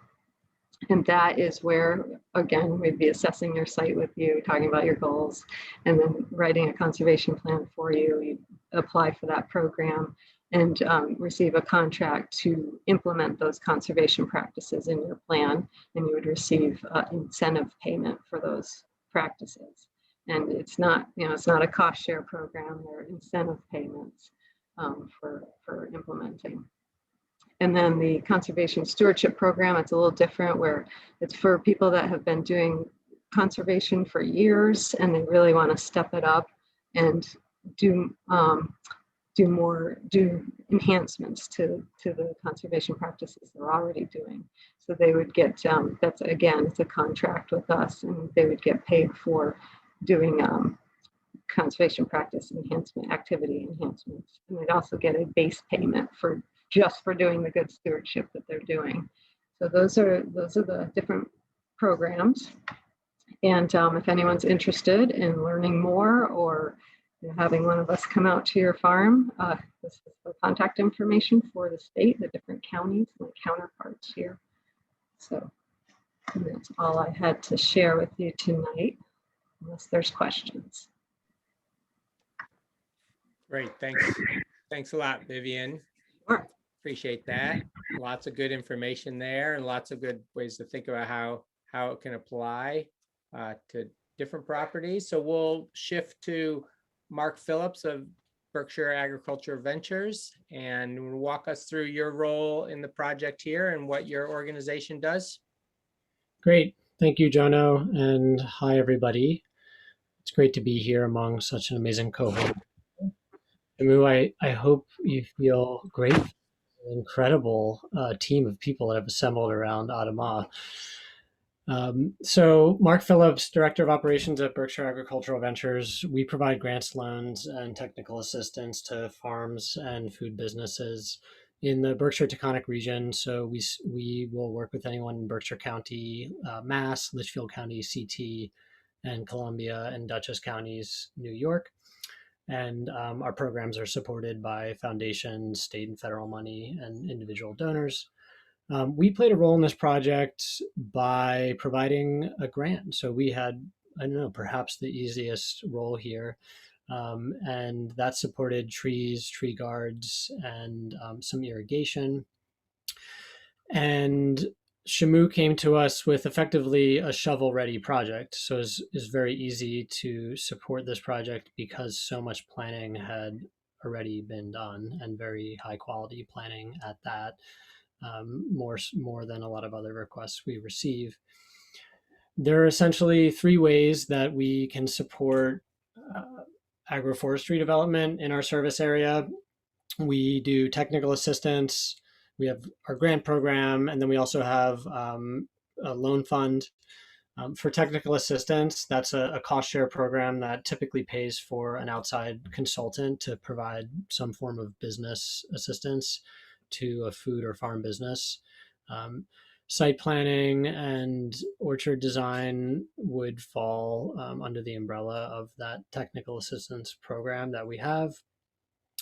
And that is where, again, we'd be assessing your site with you, talking about your goals, and then writing a conservation plan for you. You apply for that program and receive a contract to implement those conservation practices in your plan, and you would receive incentive payment for those practices. And it's not, it's not a cost share program. There are incentive payments for implementing. And then the Conservation Stewardship Program, it's a little different, where it's for people that have been doing conservation for years and they really want to step it up and do enhancements to the conservation practices they're already doing. So they would get, that's again, it's a contract with us, and they would get paid for doing conservation practice enhancement, activity enhancements. And they'd also get a base payment for just for doing the good stewardship that they're doing. So those are the different programs. And if anyone's interested in learning more, or having one of us come out to your farm, this is the contact information for the state, the different counties, and the counterparts here. So that's all I had to share with you tonight, unless there's questions. Great, thanks a lot, Vivian. Sure. Appreciate that. Lots of good information there, and lots of good ways to think about how it can apply to different properties. So we'll shift to Mark Phillips of Berkshire Agriculture Ventures, and walk us through your role in the project here and what your organization does. Great. Thank you, Jono. And hi, everybody. It's great to be here among such an amazing cohort. Amu, I hope you feel great. An incredible team of people that have assembled around Adamah. So Mark Phillips, Director of Operations at Berkshire Agricultural Ventures. We provide grants, loans, and technical assistance to farms and food businesses in the Berkshire Taconic region. So we will work with anyone in Berkshire County, Mass, Litchfield County, CT, and Columbia and Dutchess counties, New York. And our programs are supported by foundations, state and federal money, and individual donors. We played a role in this project by providing a grant. So we had, I don't know, perhaps the easiest role here. And that supported trees, tree guards, and some irrigation. And Shamu came to us with effectively a shovel-ready project. So it's very easy to support this project because so much planning had already been done, and very high quality planning at that, more than a lot of other requests we receive. There are essentially three ways that we can support agroforestry development in our service area. We do technical assistance, we have our grant program, and then we also have a loan fund. For technical assistance, that's a cost share program that typically pays for an outside consultant to provide some form of business assistance to a food or farm business. Site planning and orchard design would fall under the umbrella of that technical assistance program that we have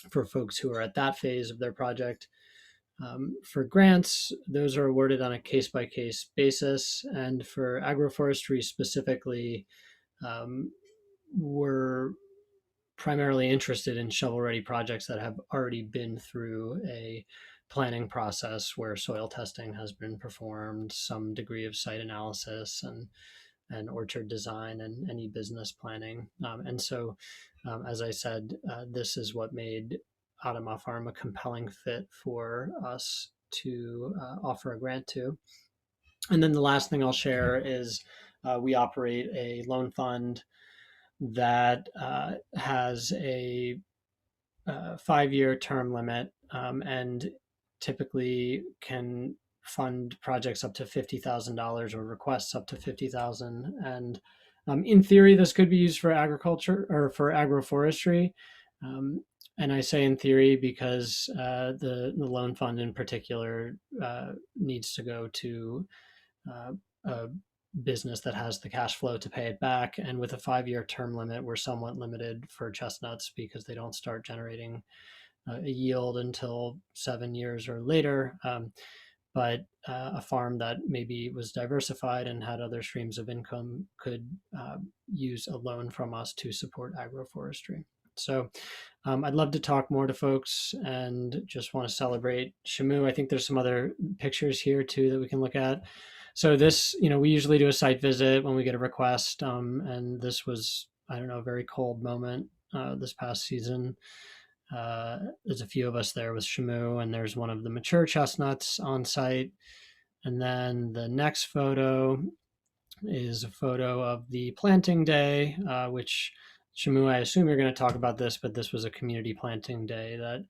for folks who are at that phase of their project. For grants, those are awarded on a case-by-case basis. And for agroforestry specifically, we're primarily interested in shovel-ready projects that have already been through a planning process where soil testing has been performed, some degree of site analysis, and orchard design, and any business planning. And so, as I said, this is what made Adamah Farm a compelling fit for us to offer a grant to. And then the last thing I'll share is we operate a loan fund that has a 5-year term limit, and typically can fund projects up to $50,000 or requests up to $50,000. And in theory, this could be used for agriculture or for agroforestry. And I say in theory because the loan fund in particular needs to go to a business that has the cash flow to pay it back. And with a 5-year term limit, we're somewhat limited for chestnuts because they don't start generating a yield until 7 years or later. But a farm that maybe was diversified and had other streams of income could use a loan from us to support agroforestry. So I'd love to talk more to folks and just want to celebrate Shamu. I think there's some other pictures here too that we can look at. So this, we usually do a site visit when we get a request. And this was, I don't know, a very cold moment this past season. There's a few of us there with Shamu, and there's one of the mature chestnuts on site. And then the next photo is a photo of the planting day, which Shamu, I assume you're going to talk about this, but this was a community planting day that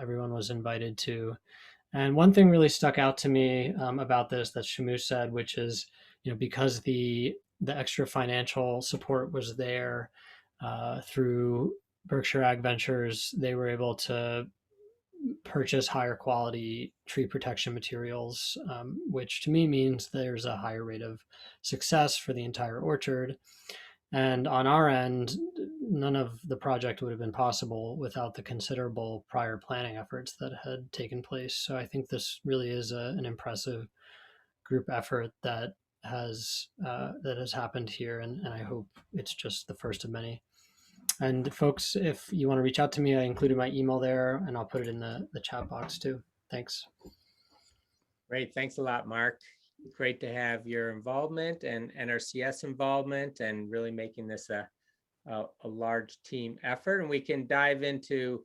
everyone was invited to. And one thing really stuck out to me about this that Shamu said, which is, because the extra financial support was there through Berkshire Ag Ventures, they were able to purchase higher quality tree protection materials, which to me means there's a higher rate of success for the entire orchard. And on our end, none of the project would have been possible without the considerable prior planning efforts that had taken place. So I think this really is an impressive group effort that has happened here, and I hope it's just the first of many. And folks, if you want to reach out to me, I included my email there, and I'll put it in the chat box too. Thanks. Great. Thanks a lot, Mark. Great to have your involvement and NRCS involvement, and really making this a large team effort. And we can dive into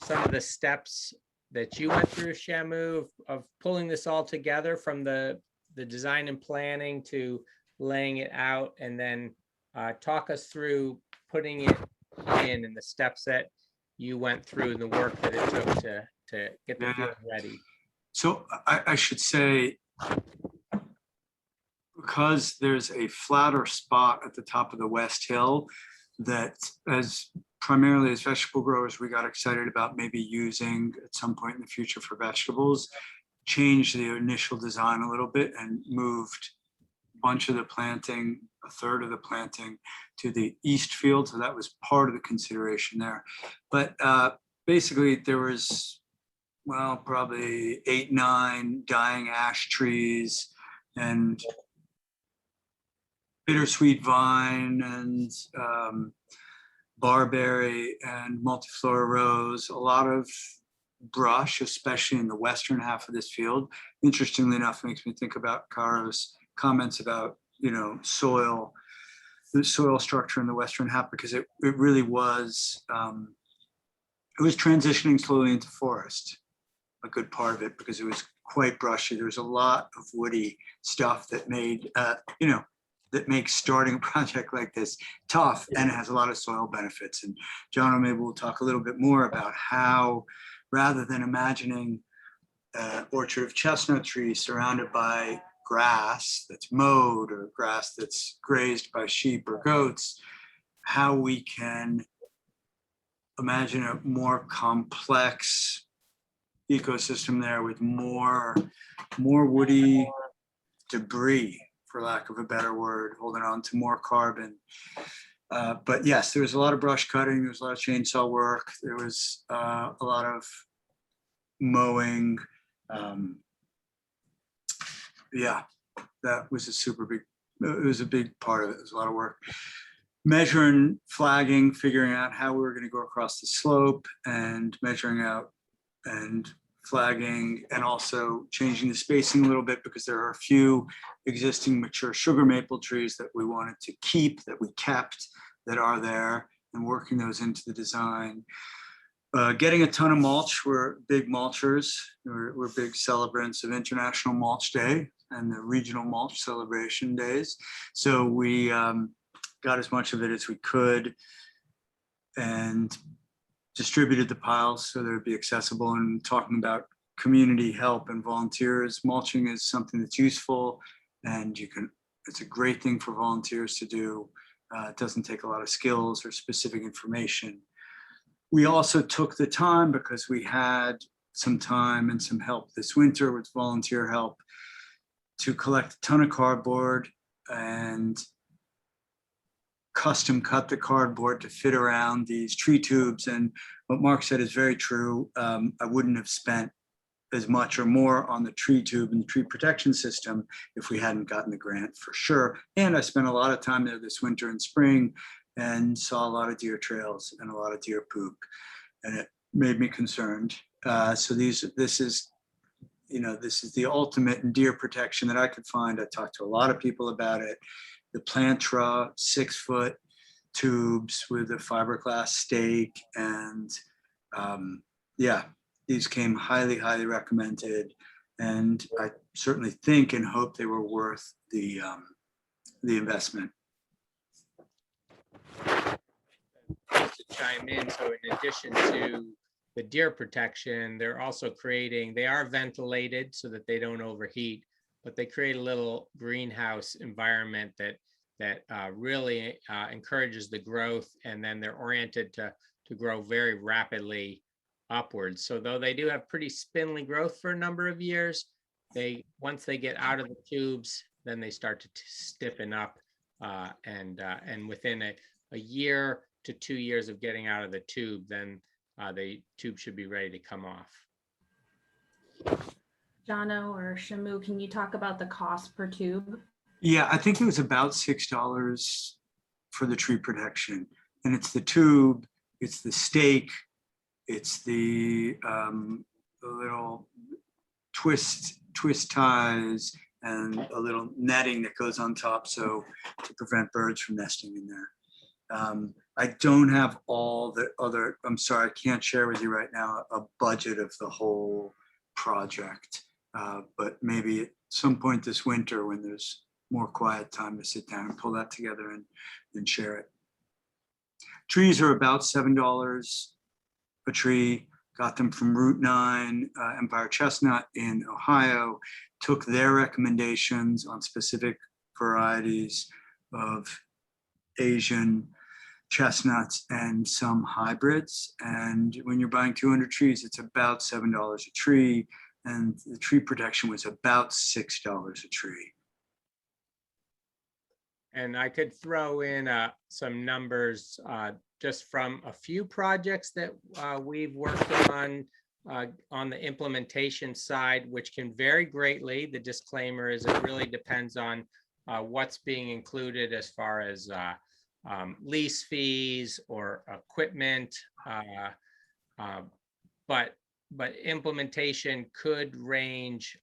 some of the steps that you went through, Shamu, of pulling this all together, from the design and planning to laying it out, and then talk us through putting it in and the steps that you went through and the work that it took to get the field ready. So I should say, because there's a flatter spot at the top of the West Hill that, as primarily as vegetable growers, we got excited about maybe using at some point in the future for vegetables, changed the initial design a little bit and moved a bunch of the planting, a third of the planting to the east field. So that was part of the consideration there. But basically there was, well, probably 8, 9 dying ash trees and bittersweet vine and barberry and multiflora rose, a lot of brush, especially in the western half of this field. Interestingly enough, makes me think about Caro's comments about, you know, soil, the soil structure in the western half, because it really was, it was transitioning slowly into forest, a good part of it, because it was quite brushy. There was a lot of woody stuff that made, you know, that makes starting a project like this tough, and it has a lot of soil benefits. And John, maybe we'll talk a little bit more about how, rather than imagining an orchard of chestnut trees surrounded by grass that's mowed or grass that's grazed by sheep or goats, how we can imagine a more complex ecosystem there with more woody debris, for lack of a better word, holding on to more carbon. But yes, there was a lot of brush cutting, there was a lot of chainsaw work, there was a lot of mowing. Yeah, that was a super big, it was a big part of it. It was a lot of work. Measuring, flagging, figuring out how we were going to go across the slope, and measuring out and flagging, and also changing the spacing a little bit, because there are a few existing mature sugar maple trees that we wanted to keep, that we kept, that are there, and working those into the design. Getting a ton of mulch. We're big mulchers. We're big celebrants of International Mulch Day and the regional mulch celebration days. So we got as much of it as we could and distributed the piles so they'd be accessible. And talking about community help and volunteers, mulching is something that's useful, and it's a great thing for volunteers to do. It doesn't take a lot of skills or specific information. We also took the time, because we had some time and some help this winter with volunteer help, to collect a ton of cardboard and custom cut the cardboard to fit around these tree tubes. And what Mark said is very true. I wouldn't have spent as much or more on the tree tube and the tree protection system if we hadn't gotten the grant, for sure. And I spent a lot of time there this winter and spring and saw a lot of deer trails and a lot of deer poop, and it made me concerned. So this is the ultimate in deer protection that I could find. I talked to a lot of people about it. The Plantra 6-foot tubes with a fiberglass stake, and yeah, these came highly, highly recommended. And I certainly think and hope they were worth the investment. To chime in, so in addition to the deer protection, they're also they are ventilated so that they don't overheat, but they create a little greenhouse environment that really encourages the growth, and then they're oriented to grow very rapidly upwards. So though they do have pretty spindly growth for a number of years, once they get out of the tubes, then they start to stiffen up, and within a year to 2 years of getting out of the tube, then the tube should be ready to come off. Jono or Shamu, can you talk about the cost per tube? Yeah, I think it was about $6 for the tree protection. And it's the tube, it's the stake, it's the little twist ties, and a little netting that goes on top to prevent birds from nesting in there. I don't have all the other, I'm sorry, I can't share with you right now a budget of the whole project, but maybe at some point this winter, when there's more quiet time, to sit down and pull that together and share it. Trees are about $7 a tree. Got them from Route 9, Empire Chestnut in Ohio. Took their recommendations on specific varieties of Asian chestnuts and some hybrids. And when you're buying 200 trees, it's about $7 a tree. And the tree protection was about $6 a tree. And I could throw in some numbers just from a few projects that we've worked on the implementation side, which can vary greatly. The disclaimer is it really depends on what's being included as far as lease fees or equipment, but implementation could range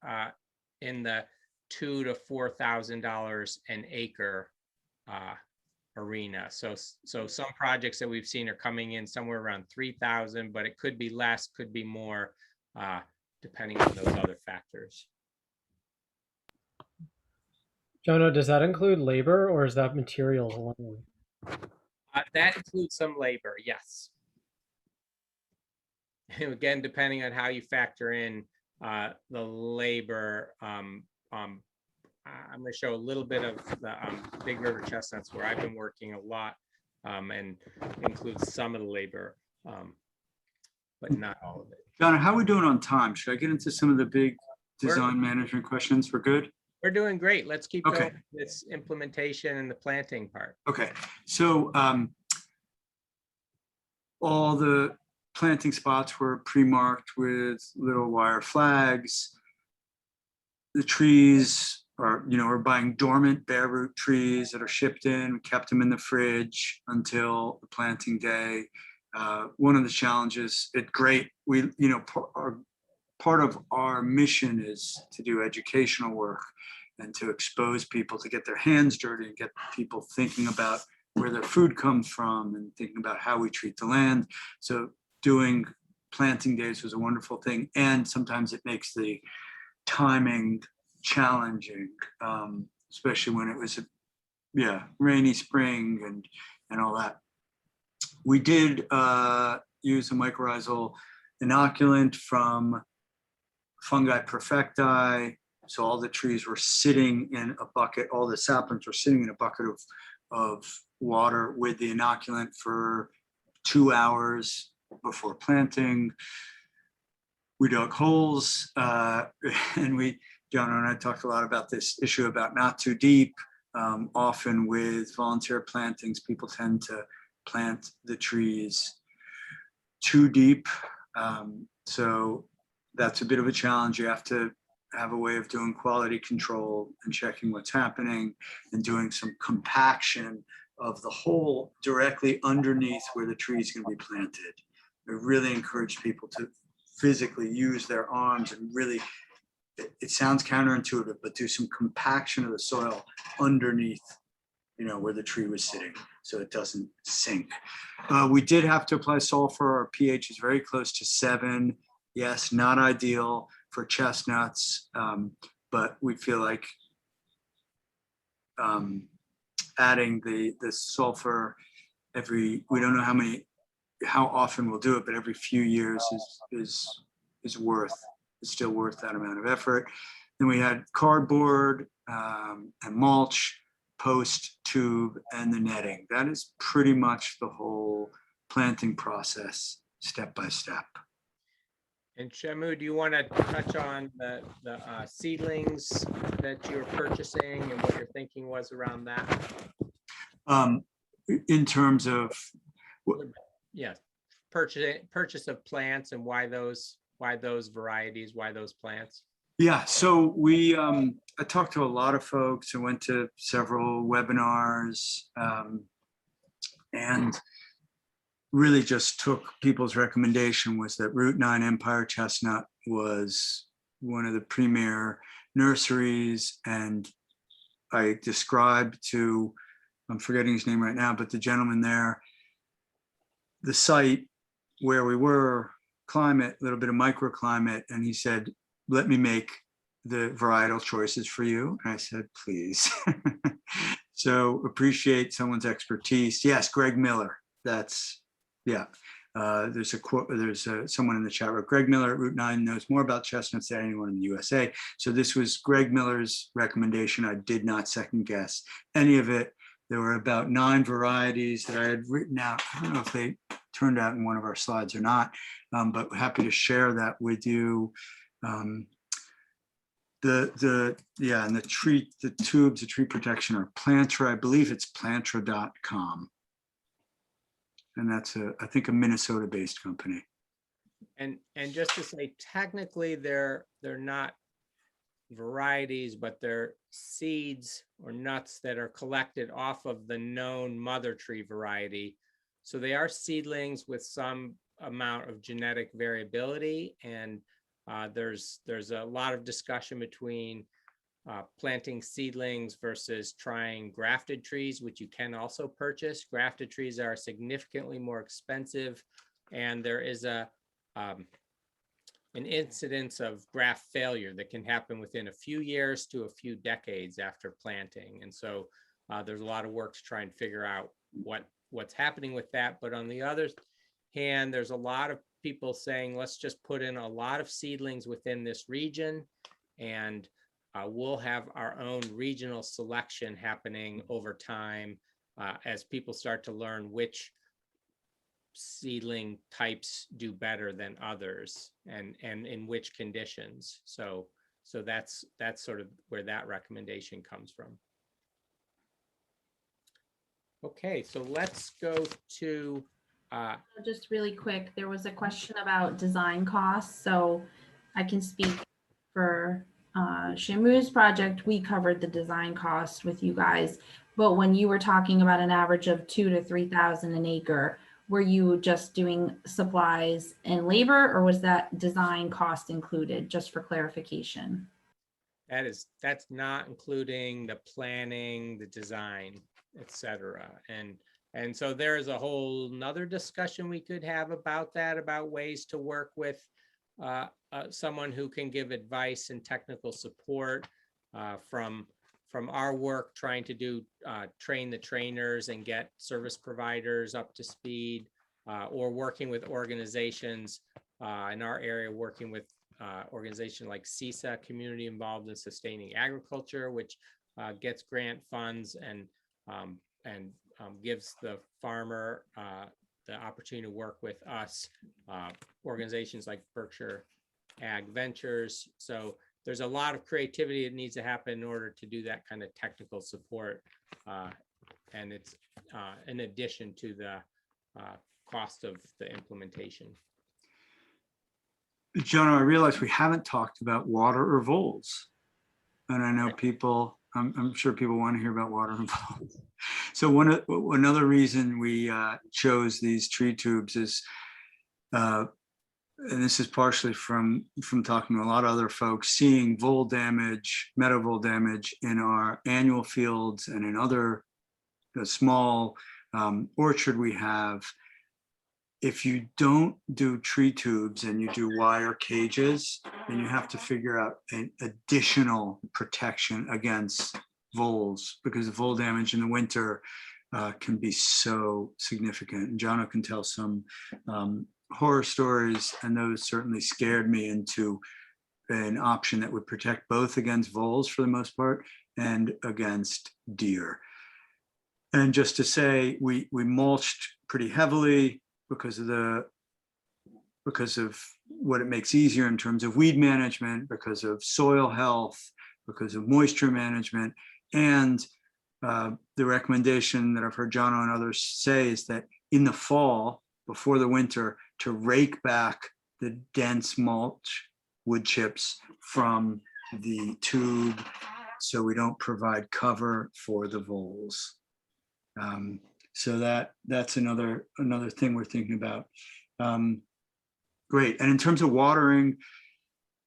in the $2,000 to $4,000 an acre arena. So some projects that we've seen are coming in somewhere around 3,000, but it could be less, could be more, depending on those other factors. Jonah, does that include labor or is that materials alone? That includes some labor, yes. Again, depending on how you factor in the labor, I'm going to show a little bit of the Big River chestnuts where I've been working a lot and includes some of the labor, but not all of it. Donna, how are we doing on time? Should I get into some of the big design management questions? We're good? We're doing great. Let's keep Okay. going with this implementation and the planting part. Okay, so all the planting spots were pre-marked with little wire flags. The trees are, we're buying dormant bare root trees that are shipped in, kept them in the fridge until the planting day. One of the challenges, part of our mission is to do educational work and to expose people, to get their hands dirty and get people thinking about where their food comes from and thinking about how we treat the land. So doing planting days was a wonderful thing. And sometimes it makes the timing challenging, especially when it was a rainy spring and all that. We did use a mycorrhizal inoculant from Fungi Perfecti. So all the trees were sitting in a bucket, all the saplings were sitting in a bucket of water with the inoculant for 2 hours before planting. We dug holes and John and I talked a lot about this issue about not too deep. Often with volunteer plantings, people tend to plant the trees too deep. So that's a bit of a challenge. You have to have a way of doing quality control and checking what's happening and doing some compaction of the hole directly underneath where the tree is going to be planted. I really encourage people to physically use their arms and really, it sounds counterintuitive, but do some compaction of the soil underneath, where the tree was sitting so it doesn't sink. We did have to apply sulfur. Our pH is very close to 7. Yes, not ideal for chestnuts, but we feel like adding the sulfur we don't know how often we'll do it, but every few years is still worth that amount of effort. Then we had cardboard and mulch, post, tube, and the netting. That is pretty much the whole planting process, step by step. And Shamu, do you want to touch on the seedlings that you're purchasing and what your thinking was around that? In terms of, yeah, purchase of plants and why those varieties, why those plants? Yeah, so I talked to a lot of folks. I went to several webinars and really just took people's recommendation was that Route 9 Empire Chestnut was one of the premier nurseries. And I described to, I'm forgetting his name right now, but the gentleman there, the site where we were, climate, a little bit of microclimate. And he said, let me make the varietal choices for you. And I said, please. So appreciate someone's expertise. Yes, Greg Miller. That's, yeah. There's a quote, there's someone in the chat room. Greg Miller at Route 9 knows more about chestnuts than anyone in the USA. So this was Greg Miller's recommendation. I did not second guess any of it. There were about 9 varieties that I had written out. I don't know if they turned out in one of our slides or not, but happy to share that with you. And the tubes, the tree protection are Plantra. I believe it's plantra.com. And that's I think a Minnesota-based company. And just to say, technically they're not varieties, but they're seeds or nuts that are collected off of the known mother tree variety. So they are seedlings with some amount of genetic variability. And there's a lot of discussion between planting seedlings versus trying grafted trees, which you can also purchase. Grafted trees are significantly more expensive, and there is an incidence of graft failure that can happen within a few years to a few decades after planting. And so there's a lot of work to try and figure out what's happening with that. But on the other hand, there's a lot of people saying, let's just put in a lot of seedlings within this region, and we'll have our own regional selection happening over time as people start to learn which seedling types do better than others and in which conditions. So that's sort of where that recommendation comes from. Okay, so let's go to just really quick, there was a question about design costs. So I can speak for Shamu's project. We covered the design costs with you guys, but when you were talking about an average of $2,000 to $3,000 an acre, were you just doing supplies and labor, or was that design cost included? Just for clarification. That's not including the planning, the design, etc. And so there is a whole nother discussion we could have about that, about ways to work with someone who can give advice and technical support from our work, trying to do train the trainers and get service providers up to speed, or working with organizations in our area, working with organization like CISA, Community Involved in Sustaining Agriculture, which gets grant funds and gives the farmer the opportunity to work with us, organizations like Berkshire Ag Ventures. So there's a lot of creativity that needs to happen in order to do that kind of technical support. And it's in addition to the cost of the implementation. John, I realize we haven't talked about water or voles. And I know people, I'm sure people want to hear about water and voles. So another reason we chose these tree tubes is, and this is partially from talking to a lot of other folks, seeing vole damage, meadow vole damage in our annual fields and in other small orchard we have. If you don't do tree tubes and you do wire cages, then you have to figure out an additional protection against voles, because the vole damage in the winter can be so significant. And Jono can tell some horror stories, and those certainly scared me into an option that would protect both against voles for the most part and against deer. And just to say, we mulched pretty heavily because of what it makes easier in terms of weed management, because of soil health, because of moisture management. And the recommendation that I've heard Jono and others say is that in the fall, before the winter, to rake back the dense mulch wood chips from the tube so we don't provide cover for the voles. So that's another thing we're thinking about. Great. And in terms of watering,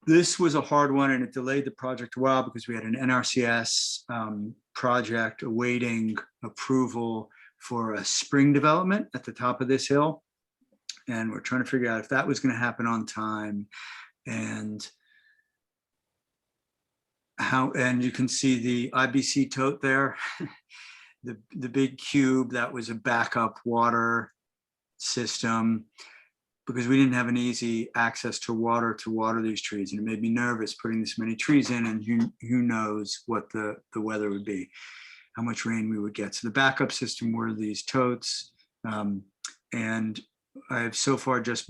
this was a hard one, and it delayed the project a while because we had an NRCS project awaiting approval for a spring development at the top of this hill. And we're trying to figure out if that was going to happen on time, and how, and you can see the IBC tote there. The big cube, that was a backup water system, because we didn't have an easy access to water these trees. And it made me nervous putting this many trees in, and who knows what the weather would be. how much rain we would get. So the backup system were these totes. And I've so far just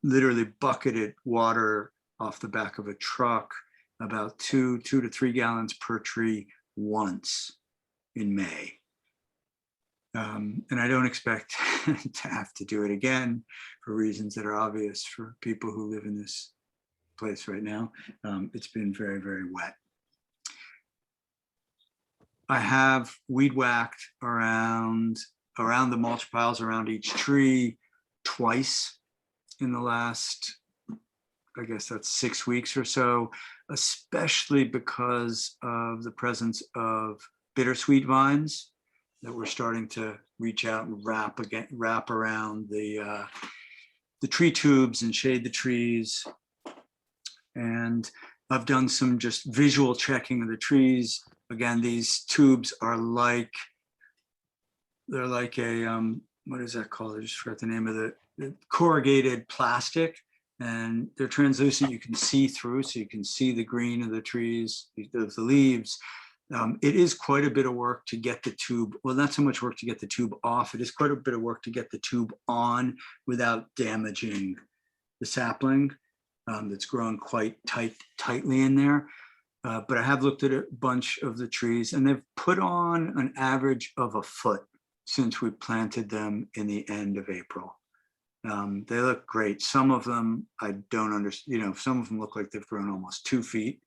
literally bucketed water off the back of a truck, about 2 to 3 gallons per tree once in May. And I don't expect to have to do it again for reasons that are obvious for people who live in this place right now. It's been very, very wet. I have weed whacked around the mulch piles around each tree twice in the last, I guess that's 6 weeks or so, especially because of the presence of bittersweet vines that we're starting to reach out and wrap around the tree tubes and shade the trees. And I've done some just visual checking of the trees. Again, these tubes are they're like a, what is that called? I just forgot the name of the corrugated plastic, and they're translucent. You can see through, so you can see the green of the trees, the leaves. It is quite a bit of work to get the tube, well, not so much work to get the tube off. It is quite a bit of work to get the tube on without damaging the sapling that's growing quite tightly in there. But I have looked at a bunch of the trees, and they've put on an average of a foot since we planted them in the end of April. They look great. Some of them I don't understand, some of them look like they've grown almost 2 feet.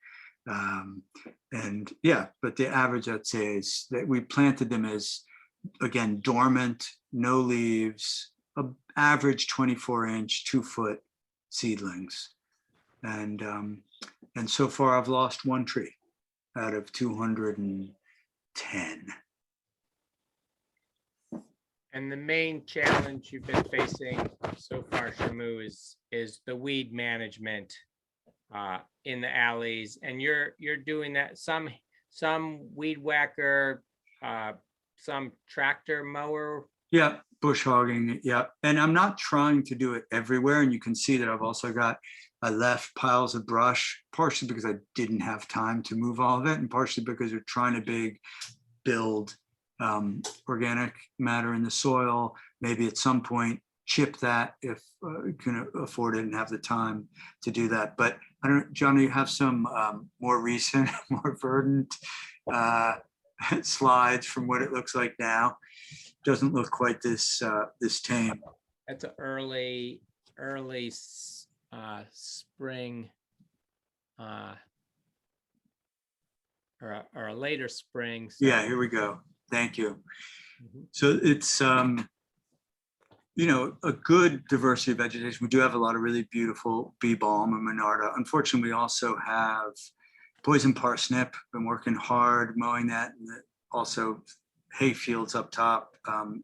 And yeah, but the average I'd say is that we planted them as, again, dormant, no leaves, average 24-inch, 2-foot seedlings. And so far I've lost 1 tree out of 210. And the main challenge you've been facing so far, Shamu, is the weed management in the alleys, and you're doing that. Some weed whacker, some tractor mower. Yeah, bush hogging. Yeah, and I'm not trying to do it everywhere. And you can see that I left piles of brush, partially because I didn't have time to move all of it, and partially because we're trying to build organic matter in the soil. Maybe at some point chip that if you can afford it and have the time to do that. But I don't, John, you have some more recent, more verdant slides from what it looks like now. Doesn't look quite this tame. That's an early spring or a later spring. So. Yeah, here we go. Thank you. Mm-hmm. So it's a good diversity of vegetation. We do have a lot of really beautiful bee balm and monarda. Unfortunately, we also have poison parsnip. Been working hard mowing that, and also hay fields up top.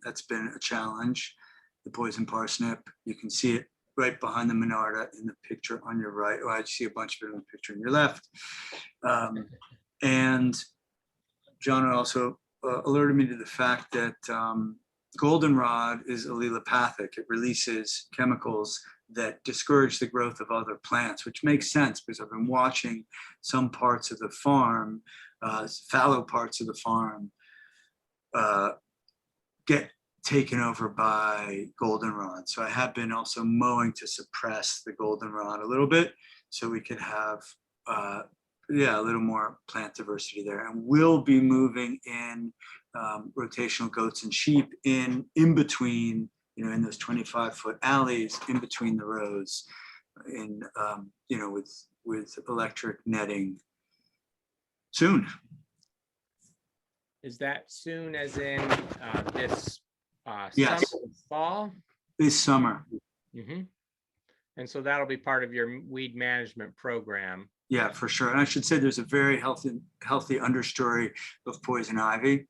That's been a challenge. The poison parsnip, you can see it right behind the monarda in the picture on your right. Oh, I see a bunch of it in the picture on your left. And John also alerted me to the fact that goldenrod is allelopathic. It releases chemicals that discourage the growth of other plants, which makes sense because I've been watching some parts of the farm, fallow parts of the farm, get taken over by goldenrod. So I have been also mowing to suppress the goldenrod a little bit so we could have a little more plant diversity there. And we'll be moving in rotational goats and sheep in between, in those 25-foot alleys in between the rows, with electric netting soon. Is that soon as in this yes. summer, fall? This summer. Mm-hmm. And so that'll be part of your weed management program. Yeah, for sure. And I should say there's a very healthy understory of poison ivy.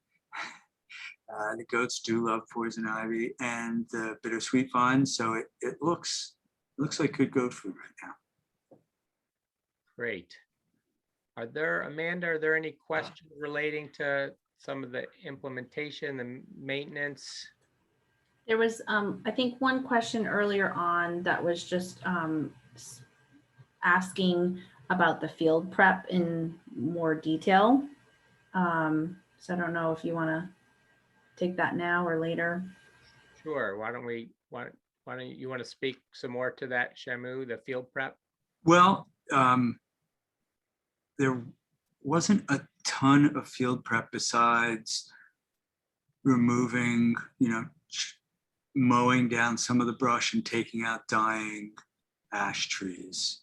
The goats do love poison ivy and the bittersweet vines. So it looks like good goat food right now. Great. Amanda, are there any questions relating to some of the implementation, the maintenance? There was, I think, one question earlier on that was just asking about the field prep in more detail. So I don't know if you want to take that now or later. Sure. Why don't you want to speak some more to that, Shamu, the field prep? Well, there wasn't a ton of field prep besides removing, mowing down some of the brush and taking out dying ash trees.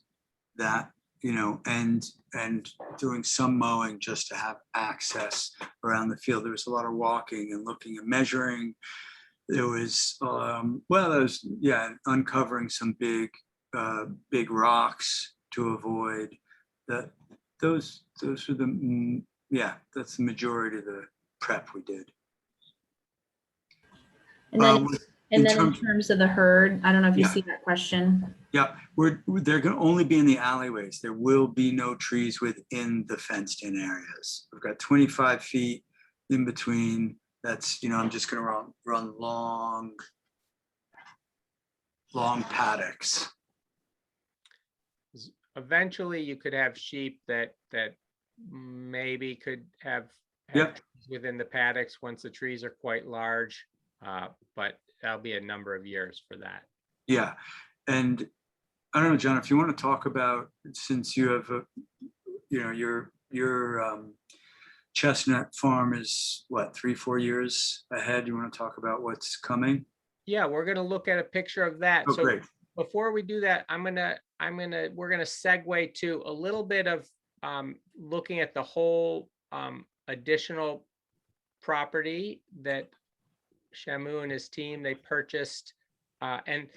That, and doing some mowing just to have access around the field. There was a lot of walking and looking and measuring. There was, uncovering some big rocks to avoid that. Those are that's the majority of the prep we did. And then, in terms terms of the herd, I don't know if you see that question. Yeah, they're going to only be in the alleyways. There will be no trees within the fenced in areas. We've got 25 feet in between. That's, I'm just going to run long paddocks. Eventually you could have sheep that maybe could have Yep. trees within the paddocks once the trees are quite large, but that'll be a number of years for that. Yeah, and I don't know, John, if you want to talk about, since you have your chestnut farm is what, 3-4 years ahead. You want to talk about what's coming? Yeah, we're going to look at a picture of that. Oh, so great. Before we do that, we're going to segue to a little bit of looking at the whole additional property that Shamu and his team, they purchased. And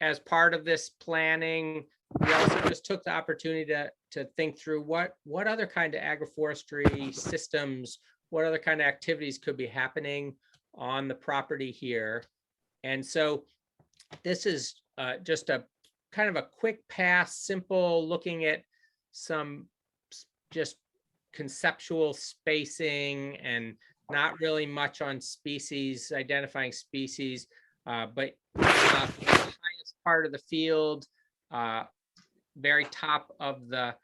as part of this planning, we also just took the opportunity to think through what other kind of agroforestry systems, what other kind of activities could be happening on the property here. And so this is just a kind of a quick pass, simple, looking at some just conceptual spacing and not really much on species, identifying species, but the highest part of the field, very top of the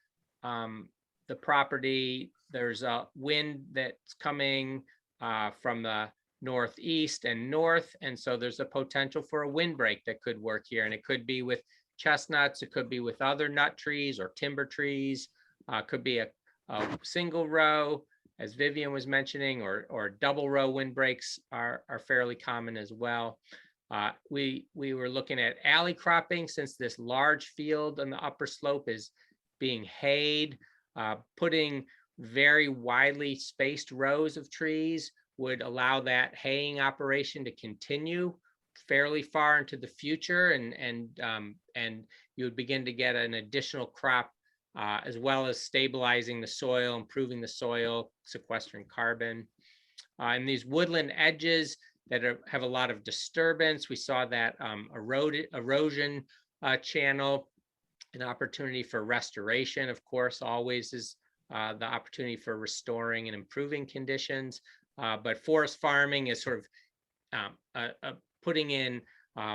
property, there's a wind that's coming from the northeast and north, and so there's a potential for a windbreak that could work here, and it could be with chestnuts, it could be with other nut trees or timber trees, could be a single row, as Vivian was mentioning, or double row windbreaks are fairly common as well. We were looking at alley cropping, since this large field on the upper slope is being hayed. Putting very widely spaced rows of trees would allow that haying operation to continue fairly far into the future, and you would begin to get an additional crop, as well as stabilizing the soil, improving the soil, sequestering carbon. And these woodland edges that have a lot of disturbance, we saw that erosion channel, an opportunity for restoration, of course, always is the opportunity for restoring and improving conditions. But forest farming is sort of putting in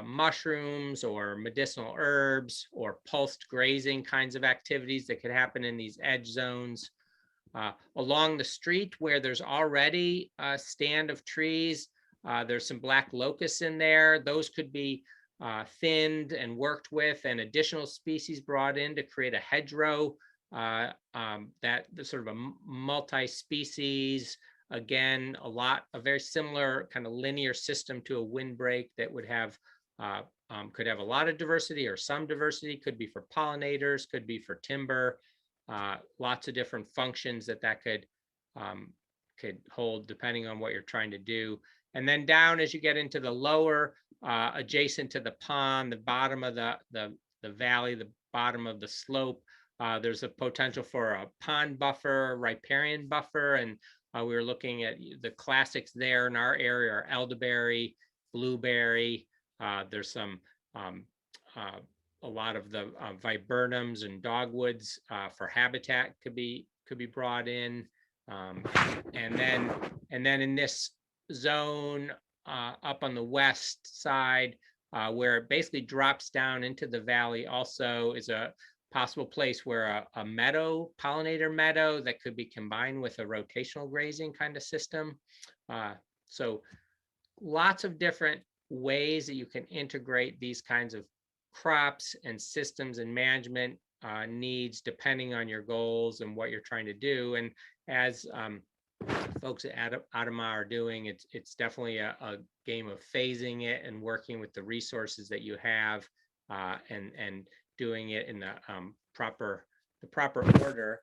mushrooms or medicinal herbs or pulsed grazing kinds of activities that could happen in these edge zones. Along the street where there's already a stand of trees, there's some black locusts in there. Those could be thinned and worked with, and additional species brought in to create a hedgerow that sort of a multi-species. Again, a very similar kind of linear system to a windbreak that would have could have a lot of diversity or some diversity, could be for pollinators, could be for timber, lots of different functions that could hold depending on what you're trying to do. And then down as you get into the lower, adjacent to the pond, the bottom of the valley, the bottom of the slope, there's a potential for a pond buffer, riparian buffer, and we were looking at the classics there in our area are elderberry, blueberry. There's some a lot of the viburnums and dogwoods for habitat could be brought in, and then in this zone up on the west side, where it basically drops down into the valley, also is a possible place where a meadow, pollinator meadow that could be combined with a rotational grazing kind of system. So lots of different ways that you can integrate these kinds of crops and systems and management needs depending on your goals and what you're trying to do. And as folks at Adamah are doing, it's definitely a game of phasing it and working with the resources that you have and doing it in the proper order.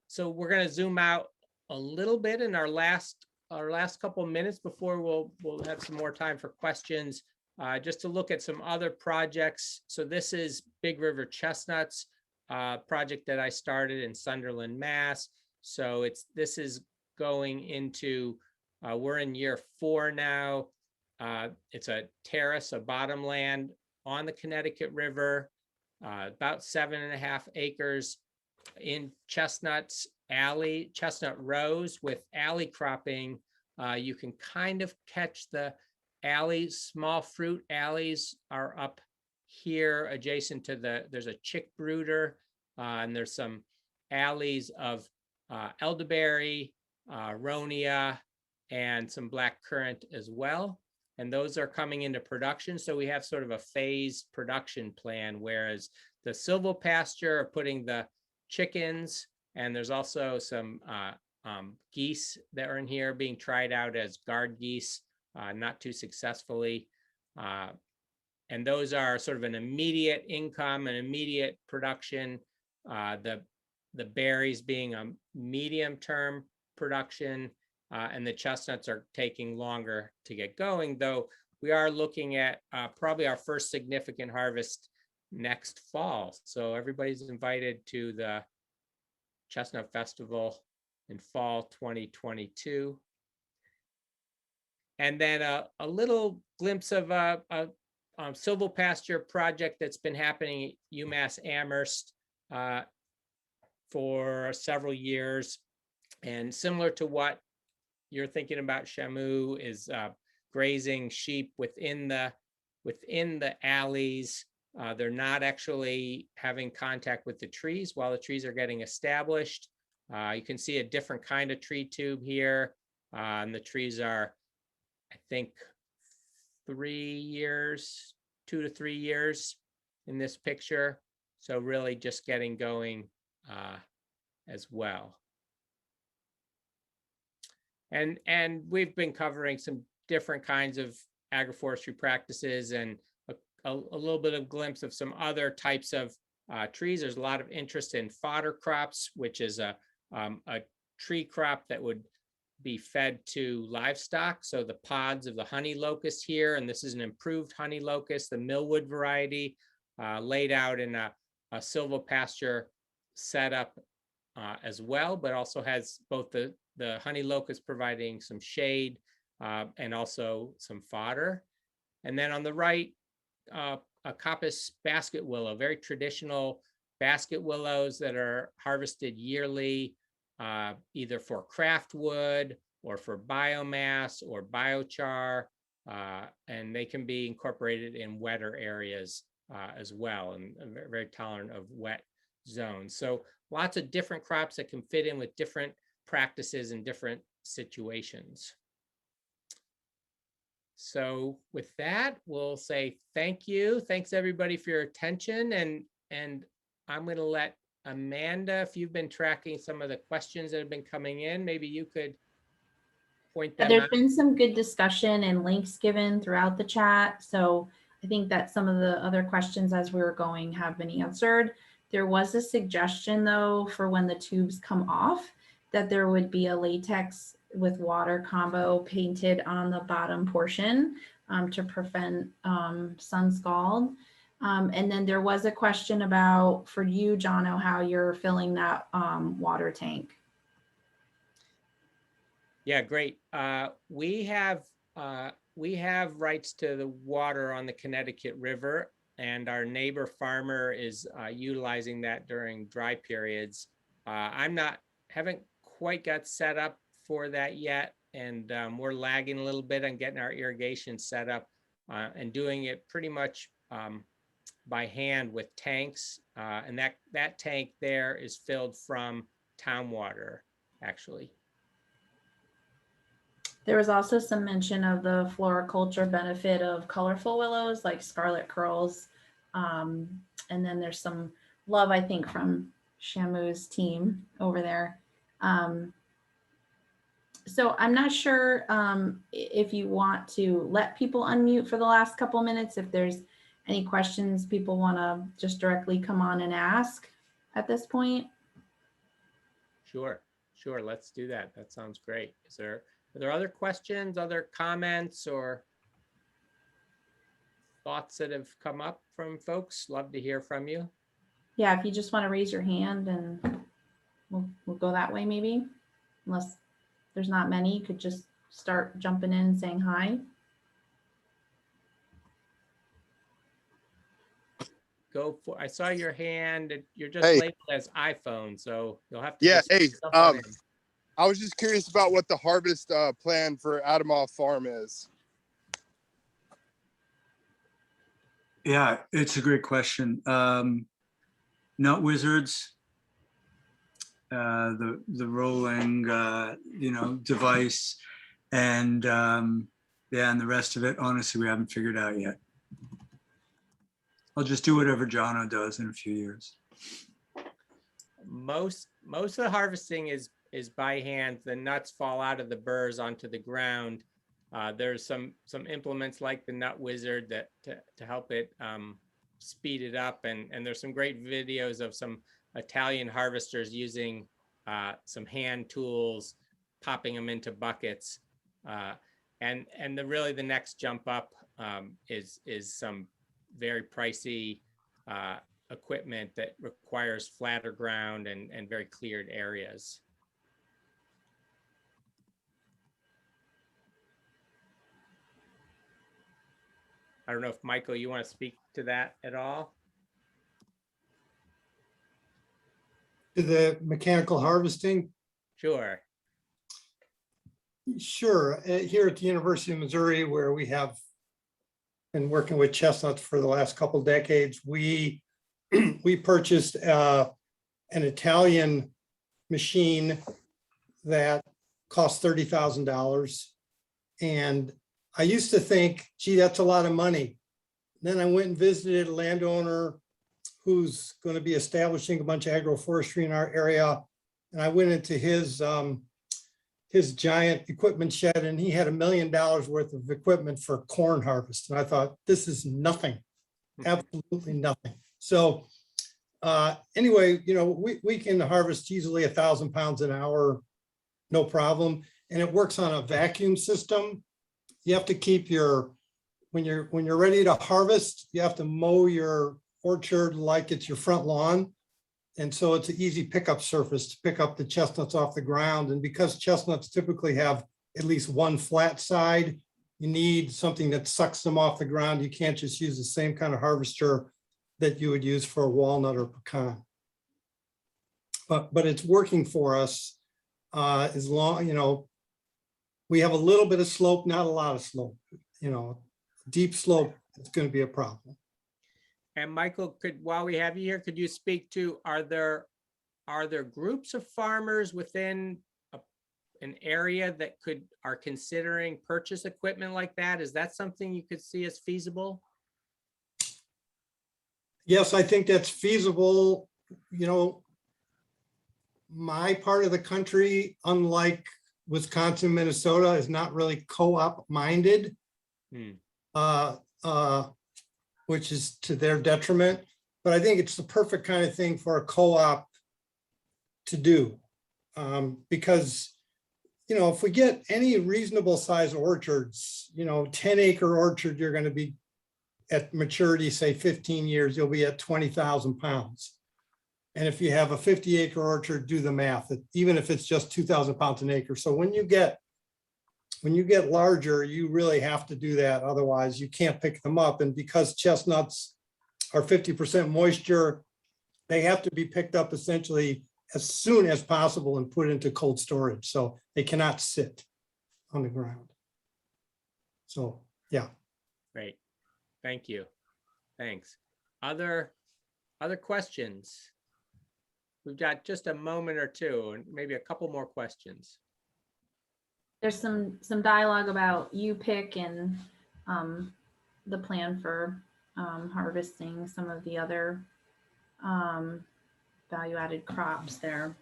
So we're going to zoom out a little bit in our last couple of minutes before we'll have some more time for questions, just to look at some other projects. So this is Big River Chestnuts project that I started in Sunderland, Mass. So this is going into, we're in year 4 now. It's a terrace, a bottomland on the Connecticut River, about 7.5 acres in chestnut rows with alley cropping. You can kind of catch the alleys. Small fruit alleys are up here adjacent to there's a chick brooder, and there's some alleys of elderberry, ronia, and some black currant as well. And those are coming into production. So we have sort of a phased production plan, whereas the silvopasture are putting the chickens, and there's also some geese that are in here being tried out as guard geese, not too successfully. And those are sort of an immediate income and immediate production. The berries being a medium-term production, and the chestnuts are taking longer to get going, though we are looking at probably our first significant harvest next fall. So everybody's invited to the Chestnut Festival in fall 2022. And then a little glimpse of a silvopasture project that's been happening at UMass Amherst for several years. And similar to what you're thinking about, Shamu, is grazing sheep within the alleys. They're not actually having contact with the trees while the trees are getting established. You can see a different kind of tree tube here. And the trees are, I think, 2 to 3 years in this picture. So really just getting going as well. And we've been covering some different kinds of agroforestry practices and a little bit of glimpse of some other types of trees. There's a lot of interest in fodder crops, which is a tree crop that would be fed to livestock. So the pods of the honey locust here, and this is an improved honey locust, the Millwood variety, laid out in a silvopasture setup as well, but also has both the honey locust providing some shade and also some fodder. And then on the right, a coppice basket willow, very traditional basket willows that are harvested yearly, either for craft wood or for biomass or biochar, and they can be incorporated in wetter areas as well, and very tolerant of wet zones. So lots of different crops that can fit in with different practices in different situations. So with that, we'll say thank you. Thanks everybody for your attention. And I'm going to let Amanda, if you've been tracking some of the questions that have been coming in, maybe you could point them There's out. been some good discussion and links given throughout the chat. So I think that some of the other questions as we were going have been answered. There was a suggestion though, for when the tubes come off, that there would be a latex with water combo painted on the bottom portion to prevent sun scald. And then there was a question about, for you, Jono, how you're filling that water tank. Yeah, great. We have rights to the water on the Connecticut River, and our neighbor farmer is utilizing that during dry periods. Haven't quite got set up for that yet, and we're lagging a little bit on getting our irrigation set up and doing it pretty much by hand with tanks. And that tank there is filled from town water, actually. There was also some mention of the floriculture benefit of colorful willows like scarlet curls. And then there's some love, I think, from Shamu's team over there. So I'm not sure if you want to let people unmute for the last couple minutes, if there's any questions people want to just directly come on and ask at this point. Sure, let's do that. That sounds great. Are there other questions, other comments, or thoughts that have come up from folks? Love to hear from you. Yeah, if you just want to raise your hand and we'll go that way maybe, unless there's not many, you could just start jumping in and saying hi. Go for, I saw your hand. You're just Hey. labeled as iPhone, so you'll have to. Yeah, just hey, put yourself on in. I was just curious about what the harvest plan for Adamah farm is. Yeah, it's a great question. Nut Wizards, the rolling, device, and yeah, and the rest of it, honestly, we haven't figured out yet. I'll just do whatever Jono does in a few years. Most of the harvesting is by hand. The nuts fall out of the burrs onto the ground. There's some implements like the Nut Wizard that to help it speed it up, and there's some great videos of some Italian harvesters using some hand tools, popping them into buckets, and the next jump up is some very pricey equipment that requires flatter ground and very cleared areas. I don't know if Michael, you want to speak to that at all? To the mechanical harvesting? Sure. Sure. Here at the University of Missouri, where we have been working with chestnuts for the last couple of decades, we purchased an Italian machine that cost $30,000. And I used to think, gee, that's a lot of money. Then I went and visited a landowner who's going to be establishing a bunch of agroforestry in our area. And I went into his giant equipment shed, and he had $1 million worth of equipment for corn harvest. And I thought, this is nothing, absolutely nothing. So anyway, we can harvest easily 1,000 pounds an hour, no problem. And it works on a vacuum system. You have to keep when you're ready to harvest, you have to mow your orchard like it's your front lawn. And so it's an easy pickup surface to pick up the chestnuts off the ground. And because chestnuts typically have at least one flat side, you need something that sucks them off the ground. You can't just use the same kind of harvester that you would use for a walnut or pecan. But it's working for us as long, we have a little bit of slope, not a lot of slope, deep slope, it's going to be a problem. And Michael, while we have you here, could you speak to, are there groups of farmers within an area that are considering purchase equipment like that? Is that something you could see as feasible? Yes, I think that's feasible. My part of the country, unlike Wisconsin, Minnesota, is not really co-op minded, which is to their detriment. But I think it's the perfect kind of thing for a co-op to do. Because, if we get any reasonable size orchards, 10-acre orchard, you're going to be at maturity, say 15 years, you'll be at 20,000 pounds. And if you have a 50-acre orchard, do the math, even if it's just 2,000 pounds an acre. So when you get larger, you really have to do that. Otherwise, you can't pick them up. And because chestnuts are 50% moisture, they have to be picked up essentially as soon as possible and put into cold storage. So they cannot sit on the ground. So, yeah. Great. Thank you. Thanks. Other questions? We've got just a moment or two and maybe a couple more questions. There's some dialogue about UPIC and the plan for harvesting some of the other value-added crops there.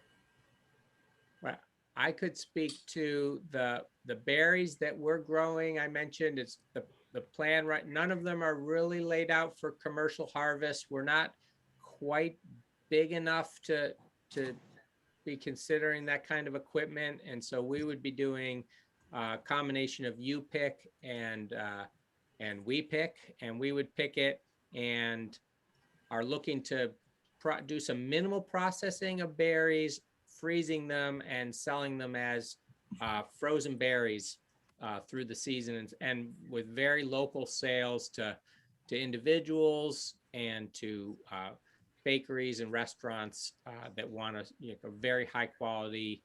Well, I could speak to the berries that we're growing. I mentioned it's the plan, right? None of them are really laid out for commercial harvest. We're not quite big enough to be considering that kind of equipment. And so we would be doing a combination of UPIC and we pick, and we would pick it and are looking to do some minimal processing of berries, freezing them and selling them as frozen berries through the season, and with very local sales to individuals and to bakeries and restaurants that want a very high quality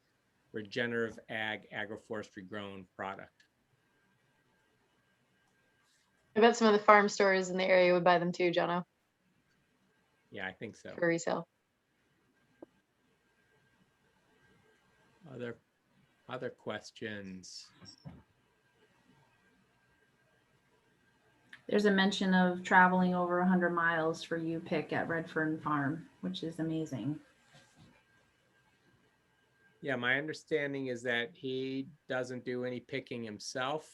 regenerative agroforestry grown product. I bet some of the farm stores in the area would buy them too, Jono, Yeah, I think so. for resale. Other questions? There's a mention of traveling over 100 miles for UPIC at Redfern Farm, which is amazing. Yeah, my understanding is that he doesn't do any picking himself,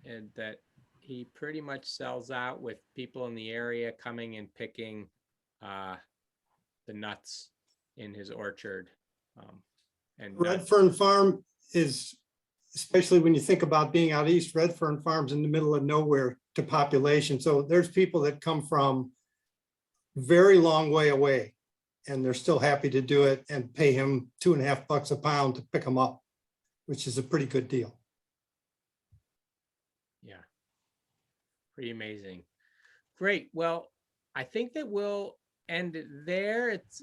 and that he pretty much sells out with people in the area coming and picking the nuts in his orchard. And Redfern Farm is, especially when you think about being out east, Redfern Farm's in the middle of nowhere to population. So there's people that come from very long way away, and they're still happy to do it and pay him $2.50 a pound to pick them up, which is a pretty good deal. yeah, pretty amazing. Great. Well, I think that we'll end it there. It's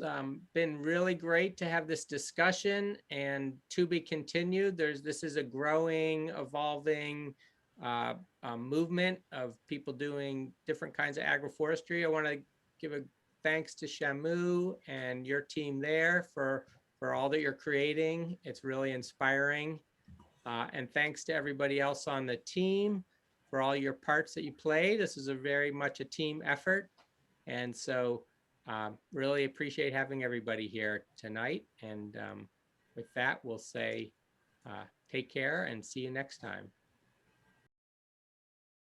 been really great to have this discussion, and to be continued. This is a growing, evolving movement of people doing different kinds of agroforestry. I want to give a thanks to Shamu and your team there for all that you're creating. It's really inspiring. And thanks to everybody else on the team for all your parts that you play. This is very much a team effort. And so really appreciate having everybody here tonight. And with that, we'll say take care and see you next time.